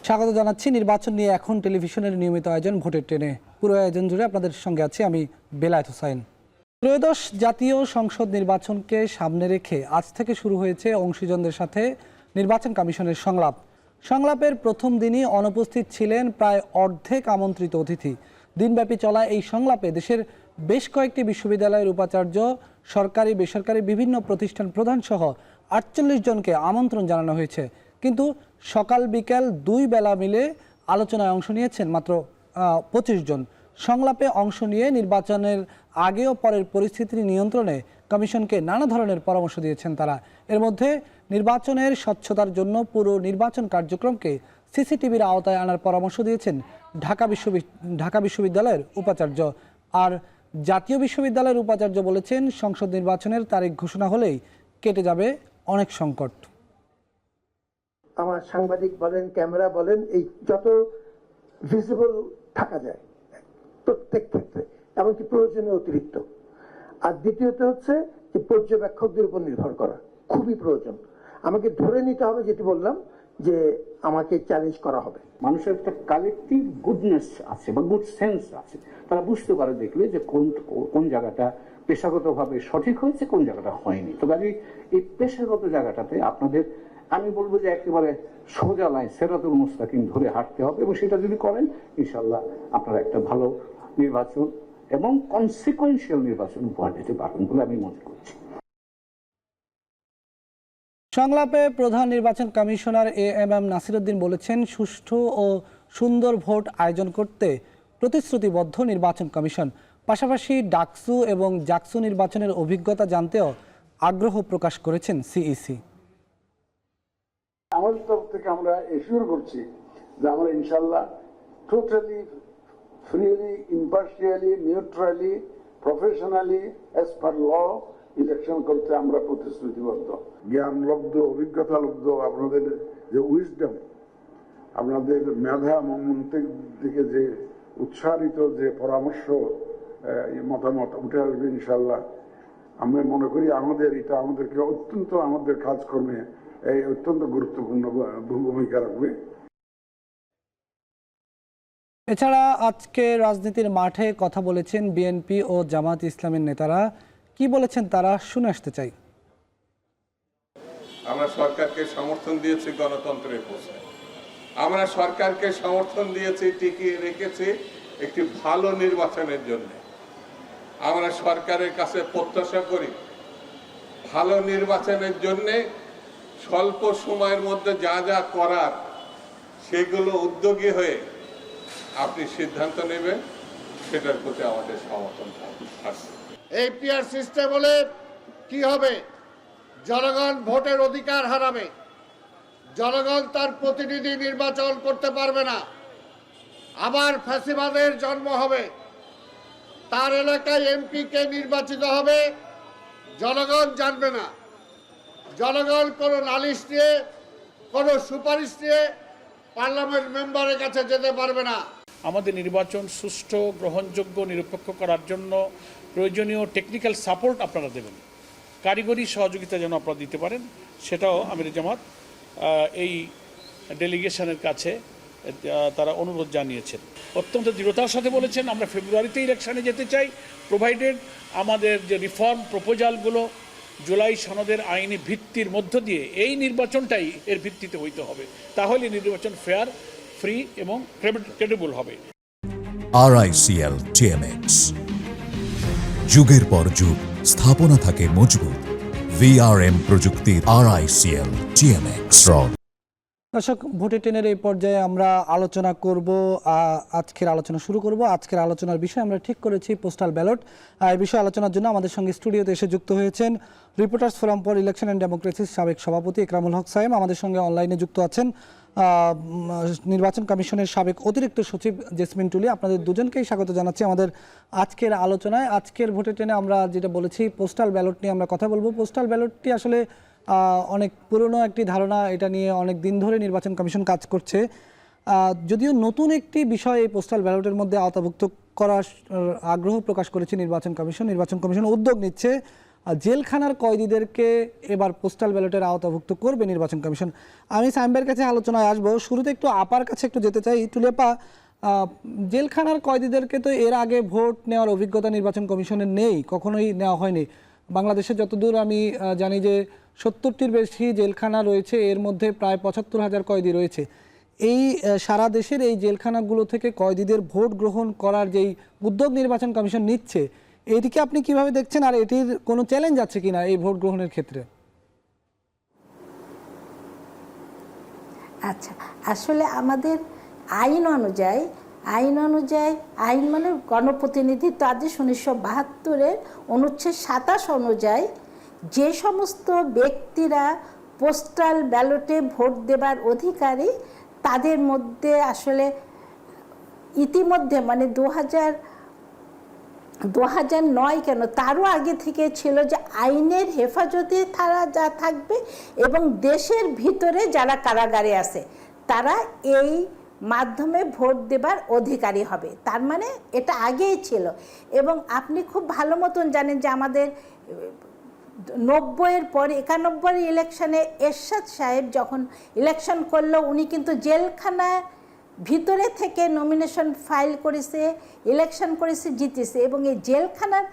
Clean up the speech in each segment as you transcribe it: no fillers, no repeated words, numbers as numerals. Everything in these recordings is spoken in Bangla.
স্বাগত জানাচ্ছি। নির্বাচন নিয়ে এখন টেলিভিশনের নিয়মিত আয়োজন ভোটের ট্রেনে। পুরো আয়োজন জুড়ে আপনাদের সঙ্গে আছি আমি বেলায়েত হোসাইন। ত্রয়োদশ জাতীয় সংসদ নির্বাচনকে সামনে রেখে আজ থেকে শুরু হয়েছে অংশীজনদের সাথে নির্বাচন কমিশনের সংলাপের প্রথম দিনই অনুপস্থিত ছিলেন প্রায় অর্ধেক আমন্ত্রিত অতিথি। দিনব্যাপী চলা এই সংলাপে দেশের বেশ কয়েকটি বিশ্ববিদ্যালয়ের উপাচার্য, সরকারি বেসরকারি বিভিন্ন প্রতিষ্ঠান প্রধান সহ ৪৮ জনকে আমন্ত্রণ জানানো হয়েছে। কিন্তু সকাল বিকেল দুই বেলা মিলে আলোচনায় অংশ নিয়েছেন মাত্র ২৫ জন। সংলাপে অংশ নিয়ে নির্বাচনের আগে ও পরের পরিস্থিতি নিয়ন্ত্রণে কমিশনকে নানা ধরনের পরামর্শ দিয়েছেন তারা। এর মধ্যে নির্বাচনের স্বচ্ছতার জন্য পুরো নির্বাচন কার্যক্রমকে সিসিটিভির আওতায় আনার পরামর্শ দিয়েছেন ঢাকা বিশ্ববিদ্যালয়ের উপাচার্য। আর জাতীয় বিশ্ববিদ্যালয়ের উপাচার্য বলেছেন, সংসদ নির্বাচনের তারিখ ঘোষণা হলেই কেটে যাবে অনেক সংকট। আমার সাংবাদিক বলেন, ক্যামেরা বলেন, এই যত ভিজিবল থাকা যায় প্রত্যেক ক্ষেত্রে, এমনকি প্রয়োজনীয় অতিরিক্ত। আর দ্বিতীয়ত হচ্ছে যে পর্যবেক্ষকদের উপর নির্ভর করা খুবই প্রয়োজন। আমাকে ধরে নিতে হবে, যেটি বললাম, যে আমাকে চ্যালেঞ্জ করা হবে। মানুষের একটা কালেকটিভ গুডনেস আছে বা গুড সেন্স আছে, তারা বুঝতে পারে, দেখবে যে কোন জায়গাটা পেশাগতভাবে সঠিক হয়েছে, কোন জায়গাটা হয়নি। তো কাজে এই পেশাগত জায়গাটাতে আপনাদের, আমি বলবো যে একেবারে সোজা লাইন সিরাতুল মুস্তাকিম ধরে হাঁটতে হবে, এবং সেটা যদি করেন ইনশাল্লাহ আপনারা একটা ভালো নির্বাচন এবং কনসিকুয়েন্সিয়াল নির্বাচন উপহার দিতে পারবেন বলে আমি মনে করছি। সংলাপে প্রধান নির্বাচন কমিশনার এএমএম নাসিরউদ্দিন বলেছেন, সুষ্ঠু ও সুন্দর ভোট আয়োজন করতে প্রতিশ্রুতিবদ্ধ নির্বাচন কমিশন। পাশাপাশি ডাকসু এবং জাকসু নির্বাচনের অভিজ্ঞতা জানতেও আগ্রহ প্রকাশ করেছেন সিইসি। আমাদের তরফ থেকে আমরা এশিওর করছি যে আমরা ইনশাল্লাহ totally freely, impartially, neutrally, professionally, as per law election করতে আমরা প্রতিশ্রুতিবদ্ধ। জ্ঞান লব্ধ, অভিজ্ঞতা লব্ধ আপনাদের যে উইজডম, আপনাদের মেধা মন্ত্রের দিকে যে উৎসাহিত যে পরামর্শ, মতামত উঠে আসবে ইনশাল্লাহ। আমরা মনে করি এটা আমাদেরকে অত্যন্ত, আমাদের কাজকর্মে এই অত্যন্ত গুরুত্বপূর্ণ ভূমিকা রাখবে। এছাড়া আজকে রাজনীতির মাঠে কথা বলেছেন বিএনপি ও জামাত ইসলামের নেতারা। কি বলেছেন তারা, শুনে আসতে চাই। আমরা সরকারকে সমর্থন দিয়েছি গণতন্ত্রের প্রশ্নে, আমরা সরকারকে সমর্থন দিয়েছি, টিকিয়ে রেখেছি একটি ভালো নির্বাচনের জন্য। আমরা সরকারের কাছে প্রত্যাশা করি ভালো নির্বাচনের জন্য স্বল্প সময়ের মধ্যে যা যা করার সেগুলো উদ্যোগী হয়ে আপনি সিদ্ধান্ত নেবেন, সেটার প্রতি আমাদের সমর্থন আছে। এই পিআর সিস্টেম হলে কি হবে? জনগণ ভোটের অধিকার হারাবে, জনগণ তার প্রতিনিধি নির্বাচন করতে পারবে না, আবার ফ্যাসিবাদের জন্ম হবে। তার এলাকায় এমপি কে নির্বাচিত হবে জনগণ জানবে না, জনগণ কোনো নালিশ নিয়ে, কোনো সুপারিশ নিয়ে পার্লামেন্ট মেম্বারের কাছে যেতে পারবে না। আমাদের নির্বাচন সুষ্ঠু, গ্রহণযোগ্য, নিরপেক্ষ করার জন্য প্রয়োজনীয় টেকনিক্যাল সাপোর্ট আপনারা দেবেন, কারিগরি সহযোগিতা যেন আপনারা দিতে পারেন, সেটাও আমির জামাত এই ডেলিগেশনের কাছে তারা অনুরোধ জানিয়েছেন। অত্যন্ত দৃঢ়তার সাথে বলেছেন, আমরা ফেব্রুয়ারিতে ইলেকশনে যেতে চাই, প্রোভাইডেড আমাদের যে রিফর্ম প্রপোজালগুলো জুলাই সনদের আইনি ভিত্তির মধ্য দিয়ে এই নির্বাচনটাই এর ভিত্তিতে হইতে হবে, তাহলে নির্বাচন ফেয়ার, ফ্রি এবং ক্রেডিবল হবে। RICL TMX, যুগের পর যুগ স্থাপনা থাকে মজবুত। VRM প্রযুক্তির RICL TMX। দর্শক, ভোটের ট্রেনের এই পর্যায়ে আমরা আলোচনা করব, আজকের আলোচনা শুরু করব। আজকের আলোচনার বিষয় আমরা ঠিক করেছি পোস্টাল ব্যালট। এই বিষয়ে আলোচনার জন্য আমাদের সঙ্গে স্টুডিওতে এসে যুক্ত হয়েছেন reporters forum for election and ডেমোক্রেসির সাবেক সভাপতি ইকরামুল হক সায়েম। আমাদের সঙ্গে অনলাইনে যুক্ত আছেন নির্বাচন কমিশনের সাবেক অতিরিক্ত সচিব জেসমিন টুলি। আপনাদের দুজনকেই স্বাগত জানাচ্ছি আমাদের আজকের আলোচনায়। আজকের ভোটের ট্রেনে আমরা যেটা বলেছি, পোস্টাল ব্যালট নিয়ে আমরা কথা বলবো। পোস্টাল ব্যালটটি আসলে অনেক পুরনো একটি ধারণা, এটা নিয়ে অনেক দিন ধরে নির্বাচন কমিশন কাজ করছে। যদিও নতুন একটি বিষয় এই পোস্টাল ব্যালটের মধ্যে আওতাভুক্ত করার আগ্রহ প্রকাশ করেছে নির্বাচন কমিশন উদ্যোগ নিচ্ছে। জেলখানার কয়েদিদেরকে এবার পোস্টাল ব্যালটের আওতাভুক্ত করবে নির্বাচন কমিশন। আমি সাইম্বের কাছে আলোচনায় আসবো, শুরুতে একটু আপার কাছে একটু যেতে চাই। টুলেপা, জেলখানার কয়েদিদেরকে তো এর আগে ভোট নেওয়ার অভিজ্ঞতা নির্বাচন কমিশনের নেই, কখনোই নেওয়া হয়নি। বাংলাদেশে যতদূর আমি জানি যে 70টির বেশি জেলখানা রয়েছে, এর মধ্যে প্রায় 75,000 কয়েদি রয়েছে। এই সারা দেশের এই জেলখানাগুলো থেকে কয়েদিদের ভোট গ্রহণ করার যেই উদ্যোগ নির্বাচন কমিশন নিচ্ছে, এইটিকে আপনি কিভাবে দেখছেন, আর এটির কোনো চ্যালেঞ্জ আছে কিনা এই ভোট গ্রহণের ক্ষেত্রে? আচ্ছা, আসলে আমাদের আইন অনুযায়ী আইন মানে গণপ্রতিনিধিত্ব আদেশ 1972-এর অনুচ্ছেদ 27 অনুযায়ী যে সমস্ত ব্যক্তিরা পোস্টাল ব্যালটে ভোট দেবার অধিকারী, তাদের মধ্যে আসলে ইতিমধ্যে মানে 2009 কেন তারও আগে থেকে ছিল যে আইনের হেফাজতে তারা যা থাকবে এবং দেশের ভিতরে যারা কারাগারে আছে তারা এই মাধ্যমে ভোট দেবার অধিকারী হবে। তার মানে এটা আগেই ছিল। এবং আপনি খুব ভালো মতন জানেন যে আমাদের 90-এর পরে 91-এর ইলেকশনে এরশাদ সাহেব যখন ইলেকশন করলো, উনি কিন্তু জেলখানায় ভিতরে থেকে নমিনেশন ফাইল করেছে, ইলেকশন করেছে, জিতেছে। এবং এই জেলখানার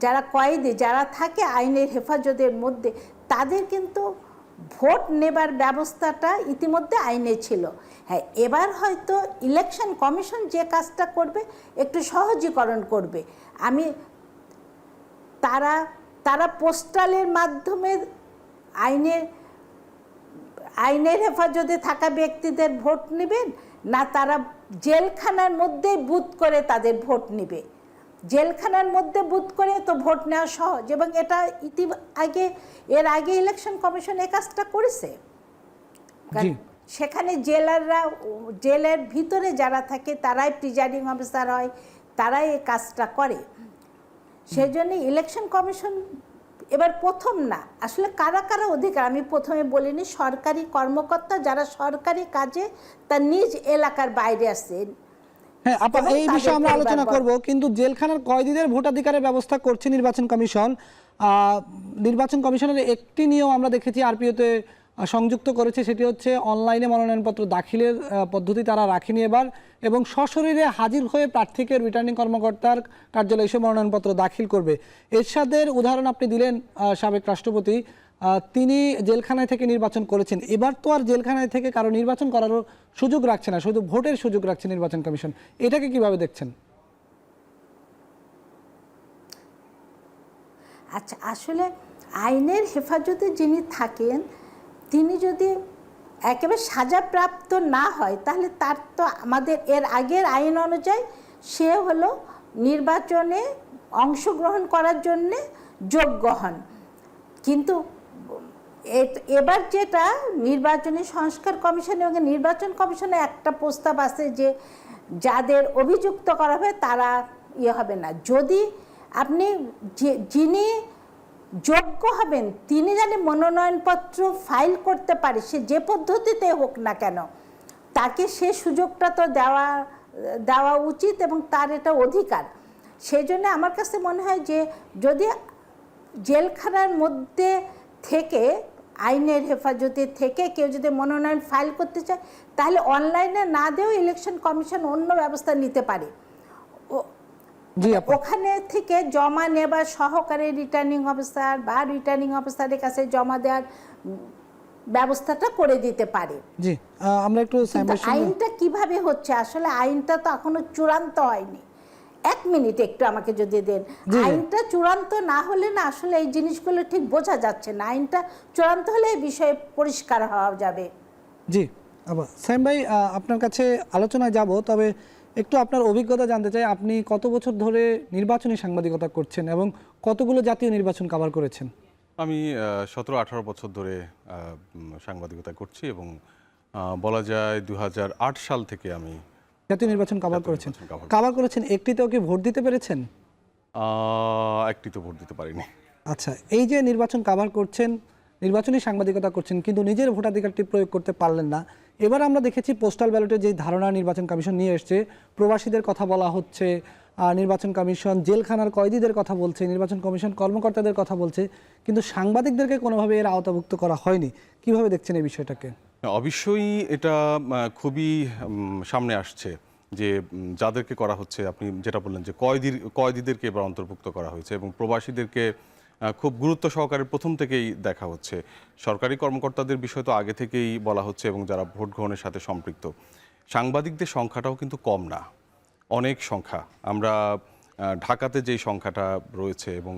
যারা কয়েদি যারা থাকে আইনের হেফাজতের মধ্যে, তাদের কিন্তু ভোট নেবার ব্যবস্থাটা ইতিমধ্যে আইনে ছিল। হ্যাঁ, এবার হয়তো ইলেকশন কমিশন যে কাজটা করবে একটু সহজীকরণ করবে। তারা পোস্টালের মাধ্যমে আইনের হেফাজতে থাকা ব্যক্তিদের ভোট নেবেন, না তারা জেলখানার মধ্যে বুথ করে তাদের ভোট নেবে? জেলখানার মধ্যে বুথ করে তো ভোট নেওয়া সহজ, এবং এটা এর আগে ইলেকশন কমিশন এই কাজটা করেছে। সেখানে জেলের ভিতরে যারা থাকে তারাই প্রিজাইডিং অফিসার হয়, তারাই এই কাজটা করে। সেই জন্য ইলেকশন কমিশন এবার প্রথম না, আসলে কারা কারা অধিকার আমি প্রথমে বলিনি, সরকারি কর্মকর্তা যারা সরকারি কাজে তার নিজ এলাকার বাইরে আছে। হ্যাঁ আপা, এই বিষয়ে আমরা আলোচনা করব, কিন্তু জেলখানার কয়েদিদের ভোটাধিকারের ব্যবস্থা করছে নির্বাচন কমিশন। নির্বাচন কমিশনের একটি নিয়ম আমরা দেখেছি আরপিওতে সংযুক্ত করেছে, সেটি হচ্ছে অনলাইনে মনোনয়নপত্র দাখিলের পদ্ধতি তারা রাখেনি এবার, এবং সশরীরে হাজির হয়ে প্রার্থীকে রিটার্নিং কর্মকর্তার কার্যালয়ে এসে মনোনয়নপত্র দাখিল করবে। এরশাদের উদাহরণ আপনি দিলেন, সাবেক রাষ্ট্রপতি, তিনি জেলখানায় থেকে নির্বাচন করেছেন। এবার তো আর জেলখানায় থেকে কারো নির্বাচন করারও সুযোগ রাখছে না, শুধু ভোটের সুযোগ রাখছে নির্বাচন কমিশন। এটাকে কিভাবে দেখছেন? আচ্ছা, আসলে আইনের হেফাজতে যিনি থাকেন তিনি যদি একেবারে সাজাপ্রাপ্ত না হয়, তাহলে তার তো আমাদের এর আগের আইন অনুযায়ী সে হলো নির্বাচনে অংশগ্রহণ করার জন্যে যোগ্য হন। কিন্তু এবার যেটা নির্বাচনী সংস্কার কমিশন এবং নির্বাচন কমিশনে একটা প্রস্তাব আছে যে যাদের অভিযুক্ত করা হবে তারা হবে না, যদি আপনি যিনি যোগ্য হবেন তিনি জানি মনোনয়নপত্র ফাইল করতে পারে, সে যে পদ্ধতিতে হোক না কেন, তাকে সে সুযোগটা তো দেওয়া উচিত এবং তার এটা অধিকার। সেই জন্য আমার কাছে মনে হয় যে যদি জেলখানার মধ্যে থেকে আইনের হেফাজতে থেকে কেউ যদি মনোনয়ন ফাইল করতে চায়, তাহলে অনলাইনে না দিয়েও ইলেকশন কমিশন অন্য ব্যবস্থা নিতে পারে। ওখানে থেকে জমা নেবার সহকারী রিটার্নিং অফিসার বা রিটার্নিং অফিসারের কাছে জমা দেওয়ার ব্যবস্থাটা করে দিতে পারে। জি, আমরা একটু আইনটা কিভাবে হচ্ছে, আসলে আইনটা তো এখনো চূড়ান্ত হয়নি। এক মিনিট একটু আমাকে যদি দেন, আইনটা চূড়ান্ত না হলে না আসলে এই জিনিসগুলো ঠিক বোঝা যাচ্ছে না। আইনটা চূড়ান্ত হলে এই বিষয়ে পরিষ্কার হওয়া যাবে। জি, আবার সাইম ভাই আপনার কাছে আলোচনায় যাব, তবে একটু আপনার অভিজ্ঞতা জানতে চাই। আপনি কত বছর ধরে নির্বাচনী সাংবাদিকতা করছেন এবং কতগুলো জাতীয় নির্বাচন কভার করেছেন? আমি 17-18 বছর ধরে সাংবাদিকতা করছি এবং বলা যায় 2008 সাল থেকে আমি জাতীয় নির্বাচন কভার করেছেন। একটিতেও কি ভোট দিতে পেরেছেন? একটি তো ভোট দিতে পারিনি। আচ্ছা, এই যে নির্বাচন কভার করছেন, নির্বাচনী সাংবাদিকতা করছেন, কিন্তু নিজের ভোটাধিকারটি প্রয়োগ করতে পারলেন না। এবার আমরা দেখেছি পোস্টাল ব্যালটে যে ধারণা নির্বাচন কমিশন নিয়ে এসছে, প্রবাসীদের কথা বলা হচ্ছে, নির্বাচন কমিশন জেলখানার কয়েদিদের কথা বলছে, নির্বাচন কমিশন কর্মকর্তাদের কথা বলছে, কিন্তু সাংবাদিকদেরকে কোনোভাবে এর আওতাভুক্ত করা হয়নি। কিভাবে দেখছেন এই বিষয়টাকে? অবশ্যই এটা খুবই সামনে আসছে যে যাদেরকে করা হচ্ছে, আপনি যেটা বললেন যে কয়েদিদেরকে এবার অন্তর্ভুক্ত করা হয়েছে এবং প্রবাসীদেরকে খুব গুরুত্ব সহকারে প্রথম থেকেই দেখা হচ্ছে। সরকারি কর্মকর্তাদের বিষয় তো আগে থেকেই বলা হচ্ছে এবং যারা ভোট গ্রহণের সাথে সম্পৃক্ত। সাংবাদিকদের সংখ্যাটাও কিন্তু কম না, অনেক সংখ্যা। আমরা ঢাকাতে যেই সংখ্যাটা রয়েছে এবং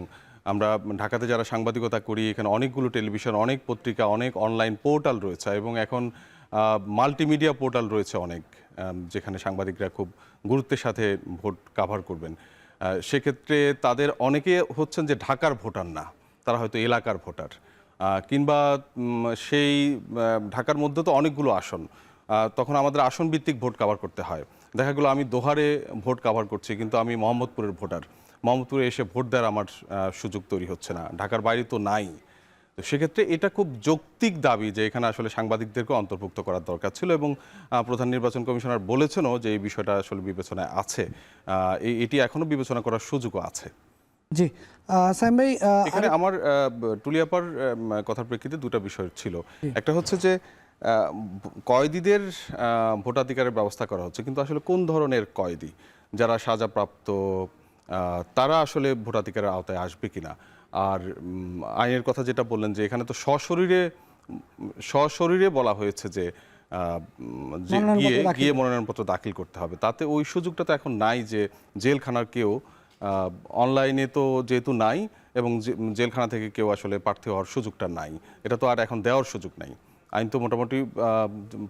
আমরা ঢাকাতে যারা সাংবাদিকতা করি, এখানে অনেকগুলো টেলিভিশন, অনেক পত্রিকা, অনেক অনলাইন পোর্টাল রয়েছে এবং এখন মাল্টিমিডিয়া পোর্টাল রয়েছে অনেক, যেখানে সাংবাদিকরা খুব গুরুত্বের সাথে ভোট কাভার করবেন। সেক্ষেত্রে তাদের অনেকে হচ্ছেন যে ঢাকার ভোটার না, তারা হয়তো এলাকার ভোটার, কিংবা সেই ঢাকার মধ্যে তো অনেকগুলো আসন, তখন আমাদের আসন ভিত্তিক ভোট কাভার করতে হয়। দেখা গেলো আমি দোহারে ভোট কাভার করছি, কিন্তু আমি মোহাম্মদপুরের ভোটার, মোহাম্মদপুরে এসে ভোট দেওয়ার আমার সুযোগ তৈরি হচ্ছে না, ঢাকার বাইরে তো নাই। তো সেক্ষেত্রে এটা খুব যৌক্তিক দাবি যে এখানে আসলে সাংবাদিকদেরকে অন্তর্ভুক্ত করার দরকার ছিল এবং প্রধান নির্বাচন কমিশনার বলেছেনও যে এই বিষয়টা আসলে বিবেচনায় আছে, এটি এখনো বিবেচনা করার সুযোগও আছে। জি সাইম ভাই, এখানে আমার টুলিয়াপার কথার প্রেক্ষিতে দুটা বিষয় ছিল। একটা হচ্ছে যে কয়েদিদের ভোটাধিকারের ব্যবস্থা করা হচ্ছে, কিন্তু আসলে কোন ধরনের কয়েদি, যারা সাজাপ্রাপ্ত তারা আসলে ভোটাধিকারের আওতায় আসবে কিনা। আর আইনের কথা যেটা বললেন যে এখানে তো সশরীরে বলা হয়েছে যে গিয়ে মনোনয়নপত্র দাখিল করতে হবে, তাতে ওই সুযোগটা তো এখন নাই যে জেলখানার কেউ অনলাইনে তো যেহেতু নাই এবং জেলখানা থেকে কেউ আসলে প্রার্থী হওয়ার সুযোগটা নাই, এটা তো আর এখন দেওয়ার সুযোগ নাই। আইন তো মোটামুটি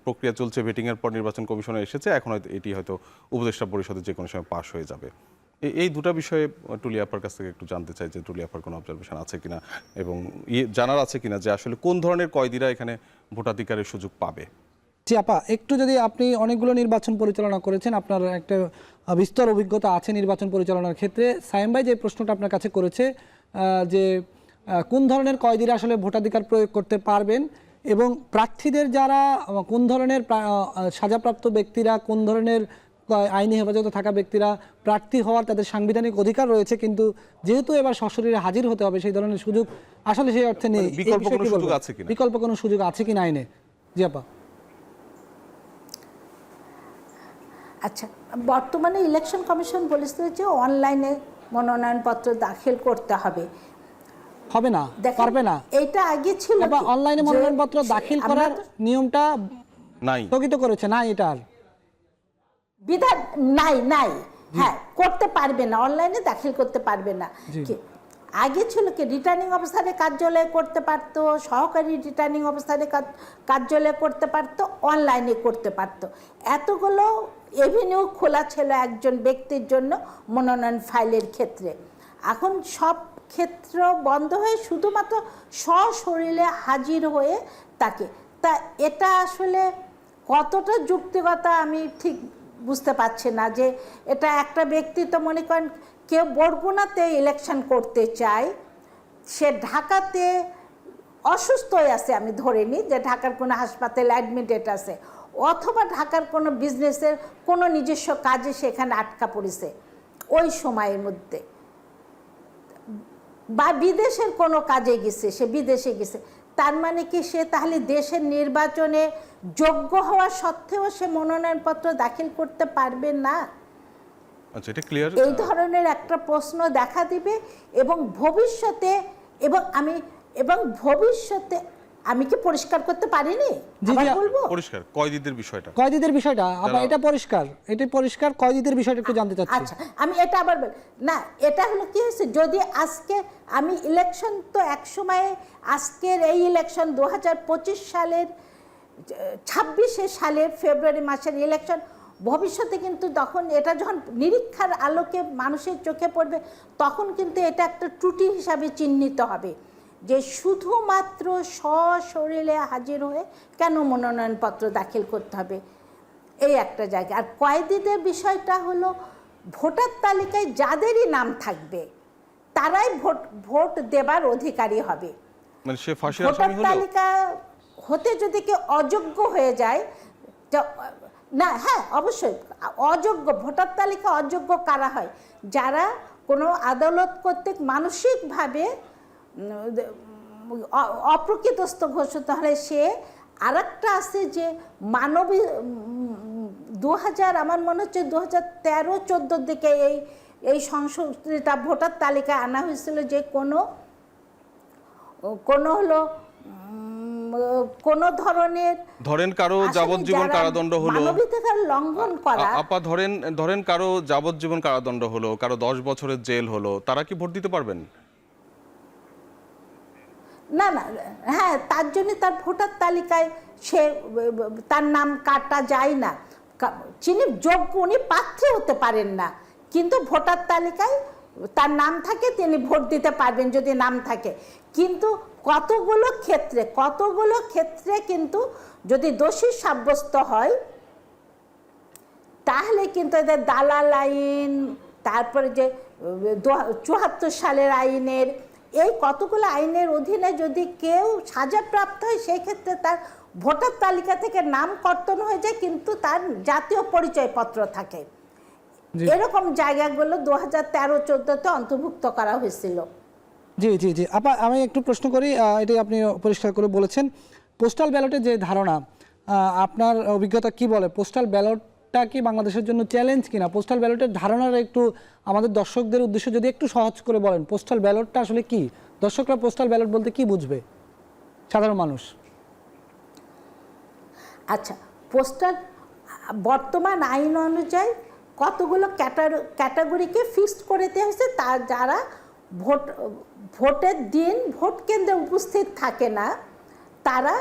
প্রক্রিয়া চলছে, ভেটিংয়ের পর নির্বাচন কমিশনে এসেছে, এখন এটি হয়তো উপদেষ্টা পরিষদে যে কোনো সময় পাশ হয়ে যাবে। এই দুটা বিষয়ে টুলিয়াপার কাছ থেকে একটু জানতে চাই যে টুলিয়াপার কোনো অবজারভেশন আছে কিনা এবং জানার আছে কিনা যে আসলে কোন ধরনের কয়েদিরা এখানে ভোটাধিকারের সুযোগ পাবে। জি আপা, একটু যদি আপনি অনেকগুলো নির্বাচন পরিচালনা করেছেন, আপনার একটা বিস্তর অভিজ্ঞতা আছে নির্বাচন পরিচালনার ক্ষেত্রে, সাইম ভাই যে প্রশ্নটা আপনার কাছে করেছে যে কোন ধরনের কয়েদিরা আসলে ভোটাধিকার প্রয়োগ করতে পারবেন এবং প্রার্থীদের যারা কোন ধরনের সাজাপ্রাপ্ত ব্যক্তিরা, কোন ধরনের আইনি হেফাজতে থাকা ব্যক্তিরা প্রার্থী হওয়ার তাদের সাংবিধানিক অধিকার রয়েছে, কিন্তু যেহেতু এবার সশরীরে হাজির হতে হবে সেই ধরনের সুযোগ আসলে সেই অর্থে নেই, বিকল্প কোনো সুযোগ আছে কিনা আইনে? জি আপা। আচ্ছা, বর্তমানে ইলেকশন কমিশন বলেছে যে অনলাইনে মনোনয়নপত্র দাখিল করতে হবে। হবে না, পারবে না, এটা আগে ছিল। অনলাইনে মনোনয়নপত্র দাখিল করার নিয়মটা নাই, স্থগিত করেছে না, এটার বিধান নাই। হ্যাঁ, করতে পারবে না, অনলাইনে দাখিল করতে পারবে না। আগে ছিল কি রিটার্নিং অফিসারের কার্যালয়ে করতে পারতো, সহকারী রিটার্নিং অফিসারের কার্যালয়ে করতে পারতো, অনলাইনে করতে পারতো। এতগুলো এভিনিউ খোলা ছিল একজন ব্যক্তির জন্য মনোনয়ন ফাইলের ক্ষেত্রে। এখন সব ক্ষেত্র বন্ধ হয়ে শুধুমাত্র সশরীরে হাজির হয়ে তাকে, তা এটা আসলে কতটা যুক্তিগতা আমি ঠিক বুঝতে পারছি না। যে এটা একটা ব্যক্তি তো মনে করেন কেউ বরগুনাতে ইলেকশন করতে চায়, সে ঢাকাতে অসুস্থ হয়ে আছে, আমি ধরে নিই যে ঢাকার কোনো হাসপাতালে অ্যাডমিটেড আছে, অথবা ঢাকার কোনো বিজনেসের কোনো নিজস্ব কাজে সেখানে আটকা পড়েছে ওই সময়ের মধ্যে, বা বিদেশের কোনো কাজে গেছে, সে বিদেশে গেছে, তার মানে কি সে তাহলে দেশের নির্বাচনে যোগ্য হওয়া সত্ত্বেও সে মনোনয়নপত্র দাখিল করতে পারবে না? আচ্ছা, এটা ক্লিয়ার। এই ধরনের একটা প্রশ্ন দেখা দিবে এবং ভবিষ্যতে আমি কি পরিষ্কার করতে পারিনি? বলবো পরিষ্কার কয়েদিদের বিষয়টা আবার এটা পরিষ্কার, কয়েদিদের বিষয়টা একটু জানতে চাচ্ছি। আচ্ছা, আমি এটা আবার না, এটা হলো কি হয়েছে, যদি আজকে আমি ইলেকশন তো এক সময়ে, আজকের এই ইলেকশন 2025 সালের 26 সালের ফেব্রুয়ারি মাসের ইলেকশন, ভবিষ্যতে কিন্তু যখন এটা যখন নিরীক্ষার আলোকে মানুষের চোখে পড়বে, তখন কিন্তু এটা একটা ত্রুটি হিসাবে চিহ্নিত হবে যে শুধুমাত্র সশরীরে হাজির হয়ে কেন মনোনয়নপত্র দাখিল করতে হবে, এই একটা জায়গা। আর কয়েদিদের বিষয়টা হলো ভোটার তালিকায় যাদেরই নাম থাকবে তারাই ভোট দেবার অধিকারী হবে। ভোটার তালিকা হতে যদি কেউ অযোগ্য হয়ে যায়, না, হ্যাঁ অবশ্যই অযোগ্য ভোটার তালিকা অযোগ্য কারা হয়, যারা কোনো আদালত কর্তৃক মানসিকভাবে অপ্রকৃতস্থ ঘোষিত হলে সে। আর একটা আছে যে মানবী 2000 আমার মনে হচ্ছে 2013-14 দিকে এই সংশোধিত ভোটার তালিকায় আনা হয়েছিল যে কোনো ধরনের ধরেন কারো যাবজ্জীবন কারাদণ্ড হলো, মানবাধিকার লঙ্ঘন করা। আপা ধরেন কারো যাবজ্জীবন কারাদণ্ড হলো, কারো 10 বছরের জেল হলো, তারা কি ভোট দিতে পারবেন? না, হ্যাঁ, তার জন্য তার ভোটার তালিকায় তার নাম কাটা যায় না। যিনি যোগ্য উনি প্রার্থী হতে পারেন না, কিন্তু ভোটার তালিকায় তার নাম থাকে, তিনি ভোট দিতে পারবেন যদি নাম থাকে। কিন্তু কতগুলো ক্ষেত্রে কিন্তু যদি দোষী সাব্যস্ত হয় তাহলে কিন্তু এদের দালাল আইন, তারপরে যে 74 সালের আইনের, এই কতগুলো আইনের অধীনে যদি কেউ সাজাপ্রাপ্ত হয় সেই ক্ষেত্রে তার ভোটার তালিকা থেকে নাম কর্তন হয়ে যায়, কিন্তু তার জাতীয় পরিচয়পত্র থাকে। এরকম জায়গাগুলো 2013-14-তে অন্তর্ভুক্ত করা হয়েছিল। জি জি জি আপা, আমি একটু প্রশ্ন করি, এটাই আপনি পরিষ্কার করে বলেছেন। পোস্টাল ব্যালটের যে ধারণা, আপনার অভিজ্ঞতা কি বলে? পোস্টাল ব্যালটটা কি বাংলাদেশের জন্য চ্যালেঞ্জ কিনা? পোস্টাল ব্যালটের ধারণাটা একটু আমাদের দর্শকদের উদ্দেশ্যে যদি একটু সহজ করে বলেন, পোস্টাল ব্যালটটা আসলে কি? দর্শকরা পোস্টাল ব্যালট বলতে কি বুঝবে, সাধারণ মানুষ? আচ্ছা, পোস্টাল বর্তমান আইন অনুযায়ী কতগুলো ক্যাটাগরিকে ফিক্সড করে দেওয়া হয়েছে। তার যারা ভোটের দিন ভোট কেন্দ্রে উপস্থিত থাকে না, তারা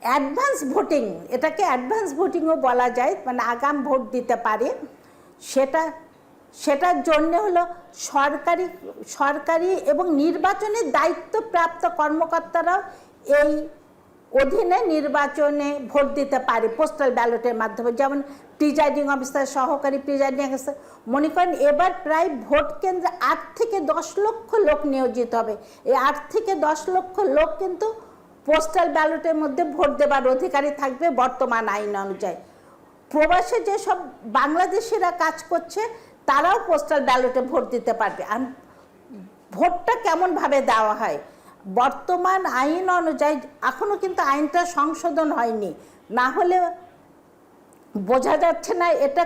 অ্যাডভান্স ভোটিং, এটাকে অ্যাডভান্স ভোটিংও বলা যায়, মানে আগাম ভোট দিতে পারে। সেটার জন্য হলো সরকারি এবং নির্বাচনের দায়িত্বপ্রাপ্ত কর্মকর্তারাও এই অধীনে নির্বাচনে ভোট দিতে পারে পোস্টাল ব্যালটের মাধ্যমে। যেমন প্রিজাইডিং অফিসার, সহকারী প্রিজাইডিং অফিসার। মনে করেন এবার প্রায় ভোট কেন্দ্রে 8 থেকে 10 লক্ষ লোক নিয়োজিত হবে। এই 8 থেকে 10 লক্ষ লোক কিন্তু পোস্টাল ব্যালটের মধ্যে ভোট দেবার অধিকারী থাকবে বর্তমান আইন অনুযায়ী। প্রবাসে যেসব বাংলাদেশিরা কাজ করছে তারাও পোস্টাল ব্যালটে ভোট দিতে পারবে। আর ভোটটা কেমনভাবে দেওয়া হয়, বর্তমান আইন অনুযায়ী এখনও কিন্তু আইনটা সংশোধন হয়নি, না হলে বোঝা যাচ্ছে না এটা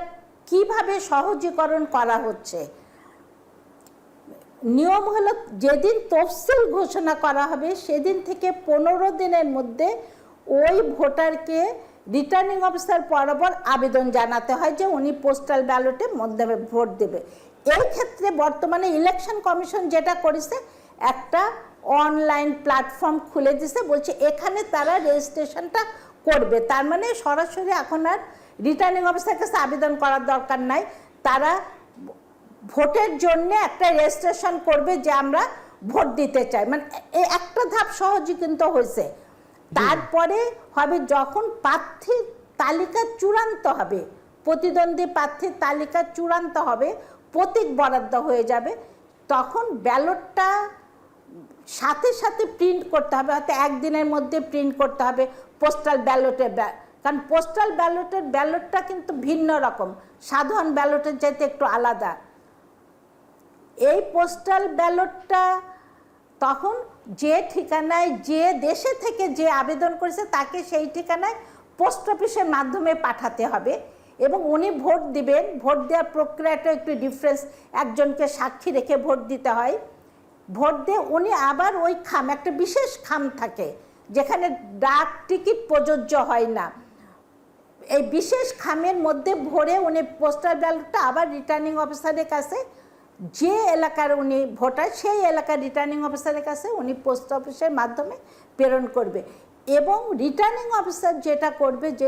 কিভাবে সহজীকরণ করা হচ্ছে। নিয়ম হলো যেদিন তফসিল ঘোষণা করা হবে সেদিন থেকে 15 দিনের মধ্যে ওই ভোটারকে রিটার্নিং অফিসার বরাবর আবেদন জানাতে হয় যে উনি পোস্টাল ব্যালটের মাধ্যমে ভোট দেবে। এই ক্ষেত্রে বর্তমানে ইলেকশন কমিশন যেটা করেছে, একটা অনলাইন প্ল্যাটফর্ম খুলে দিছে, বলছে এখানে তারা রেজিস্ট্রেশনটা করবে। তার মানে সরাসরি এখন আর রিটার্নিং অফিসারের কাছে আবেদন করার দরকার নাই, তারা ভোটের জন্য একটা রেজিস্ট্রেশন করবে যে আমরা ভোট দিতে চাই। মানে এই একটা ধাপ সহজই কিন্তু হয়েছে। তারপরে হবে যখন প্রার্থীর তালিকা চূড়ান্ত হবে, প্রতিদ্বন্দ্বী প্রার্থীর তালিকা চূড়ান্ত হবে, প্রতীক বরাদ্দ হয়ে যাবে, তখন ব্যালটটা সাথে সাথে প্রিন্ট করতে হবে, হয়তো একদিনের মধ্যে প্রিন্ট করতে হবে পোস্টাল ব্যালটের। কারণ পোস্টাল ব্যালটটা কিন্তু ভিন্ন রকম, সাধারণ ব্যালটের চাইতে একটু আলাদা। এই পোস্টাল ব্যালটটা তখন যে ঠিকানায়, যে দেশে থেকে যে আবেদন করেছে তাকে সেই ঠিকানায় পোস্ট অফিসের মাধ্যমে পাঠাতে হবে এবং উনি ভোট দিবেন। ভোট দেওয়ার প্রক্রিয়াটা একটু ডিফারেন্স, একজনকে সাক্ষী রেখে ভোট দিতে হয়। ভোট দিয়ে উনি আবার ওই খাম, একটা বিশেষ খাম থাকে যেখানে ডাক টিকিট প্রযোজ্য হয় না, এই বিশেষ খামের মধ্যে ভরে উনি পোস্টাল ব্যালটটা আবার রিটার্নিং অফিসারের কাছে, যে এলাকার উনি ভোটার সেই এলাকার রিটার্নিং অফিসারের কাছে উনি পোস্ট অফিসের মাধ্যমে প্রেরণ করবে। এবং রিটার্নিং অফিসার যেটা করবে, যে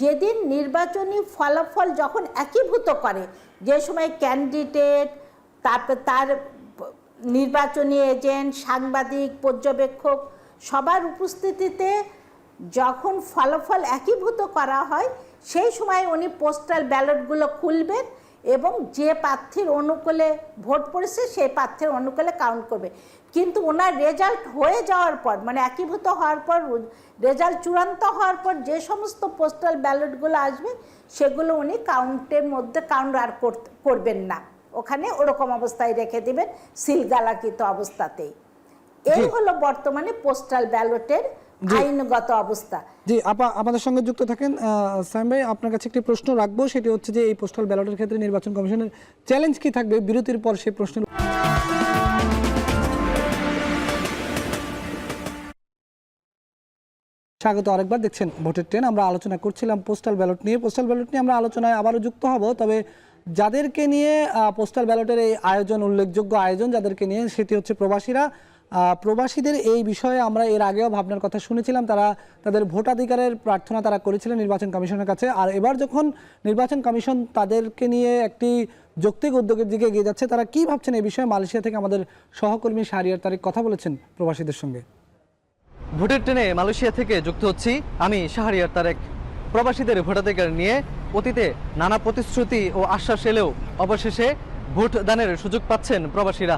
যেদিন নির্বাচনী ফলাফল যখন একীভূত করে, যে সময় ক্যান্ডিডেট, তারপর তার নির্বাচনী এজেন্ট, সাংবাদিক, পর্যবেক্ষক সবার উপস্থিতিতে যখন ফলাফল একীভূত করা হয়, সেই সময় উনি পোস্টাল ব্যালটগুলো খুলবেন এবং যে প্রার্থীর অনুকূলে ভোট পড়েছে সেই প্রার্থীর অনুকূলে কাউন্ট করবে। কিন্তু ওনার রেজাল্ট হয়ে যাওয়ার পর, মানে একীভূত হওয়ার পর, রেজাল্ট চূড়ান্ত হওয়ার পর যে সমস্ত পোস্টাল ব্যালটগুলো আসবে সেগুলো উনি কাউন্টের মধ্যে কাউন্ট আর করবেন না, ওখানে ওরকম অবস্থায় রেখে দিবেন সিলগালাকিত অবস্থাতেই। এই হলো বর্তমানে পোস্টাল ব্যালটের আইনগত অবস্থা। জি আপা, আমাদের সঙ্গে যুক্ত থাকেন। সাইম ভাই, আপনার কাছে একটি প্রশ্ন রাখবো, সেটি হচ্ছে যে এই পোস্টাল ব্যালটের ক্ষেত্রে নির্বাচন কমিশনের চ্যালেঞ্জ কি থাকবে? বিরতির পর সেই প্রশ্নের স্বাগত আরেকবার। দেখছেন ভোটের ট্রেন। আমরা আলোচনা করছিলাম পোস্টাল ব্যালট নিয়ে। পোস্টাল ব্যালট নিয়ে আমরা আলোচনায় আবারও যুক্ত হব, তবে যাদেরকে নিয়ে পোস্টাল ব্যালটের এই আয়োজন, উল্লেখযোগ্য আয়োজন যাদেরকে নিয়ে, সেটি হচ্ছে প্রবাসীরা। প্রবাসীদের এই বিষয়ে আমরা এর আগেও ভাবনার কথা শুনেছিলাম। তারা তাদের ভোটাধিকারের প্রার্থনা তারা করেছিলেন নির্বাচন কমিশনের কাছে। আর এবার যখন নির্বাচন কমিশন তাদেরকে নিয়ে একটি যৌক্তিক উদ্যোগের দিকে এগিয়ে যাচ্ছে, তারা কি ভাবছেন এই বিষয়ে? মালয়েশিয়া থেকে আমাদের সহকর্মী শাহরিয়ার তারিক কথা বলেছেন প্রবাসীদের সঙ্গে। ভোটের ট্রেনে মালয়েশিয়া থেকে যুক্ত হচ্ছি আমি, শাহরিয়ার তারেক। প্রবাসীদের ভোটাধিকার নিয়ে অতীতে নানা প্রতিশ্রুতি ও আশ্বাস এলেও অবশেষে ভোট দানের সুযোগ পাচ্ছেন প্রবাসীরা।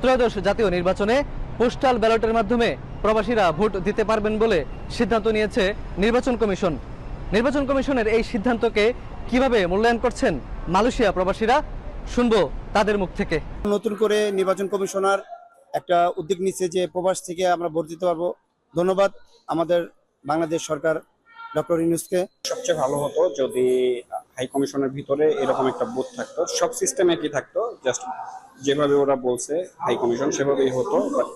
ত্রয়োদশ জাতীয় নির্বাচনে পোস্টাল ব্যালটের মাধ্যমে প্রবাসীরা ভোট দিতে পারবেন বলে সিদ্ধান্ত নিয়েছে নির্বাচন কমিশন। নির্বাচন কমিশনের এই সিদ্ধান্তকে কিভাবে মূল্যায়ন করছেন মালয়েশিয়া প্রবাসীরা, শুনবো তাদের মুখ থেকে। নতুন করে নির্বাচন কমিশনার একটা উদ্যোগ নিচ্ছে যে প্রবাস থেকে আমরা ভোট দিতে পারবো। ধন্যবাদ আমাদের বাংলাদেশ সরকার, ডক্টর ইউনূসকে। সবচেয়ে ভালো হতো যদি হাই কমিশনের ভিতরে এরকম একটা বুথ থাকতো, সব সিস্টেম একই থাকতো, জাস্ট যেভাবে ওরা বলছে হাই কমিশন সেভাবেই হতো। বাট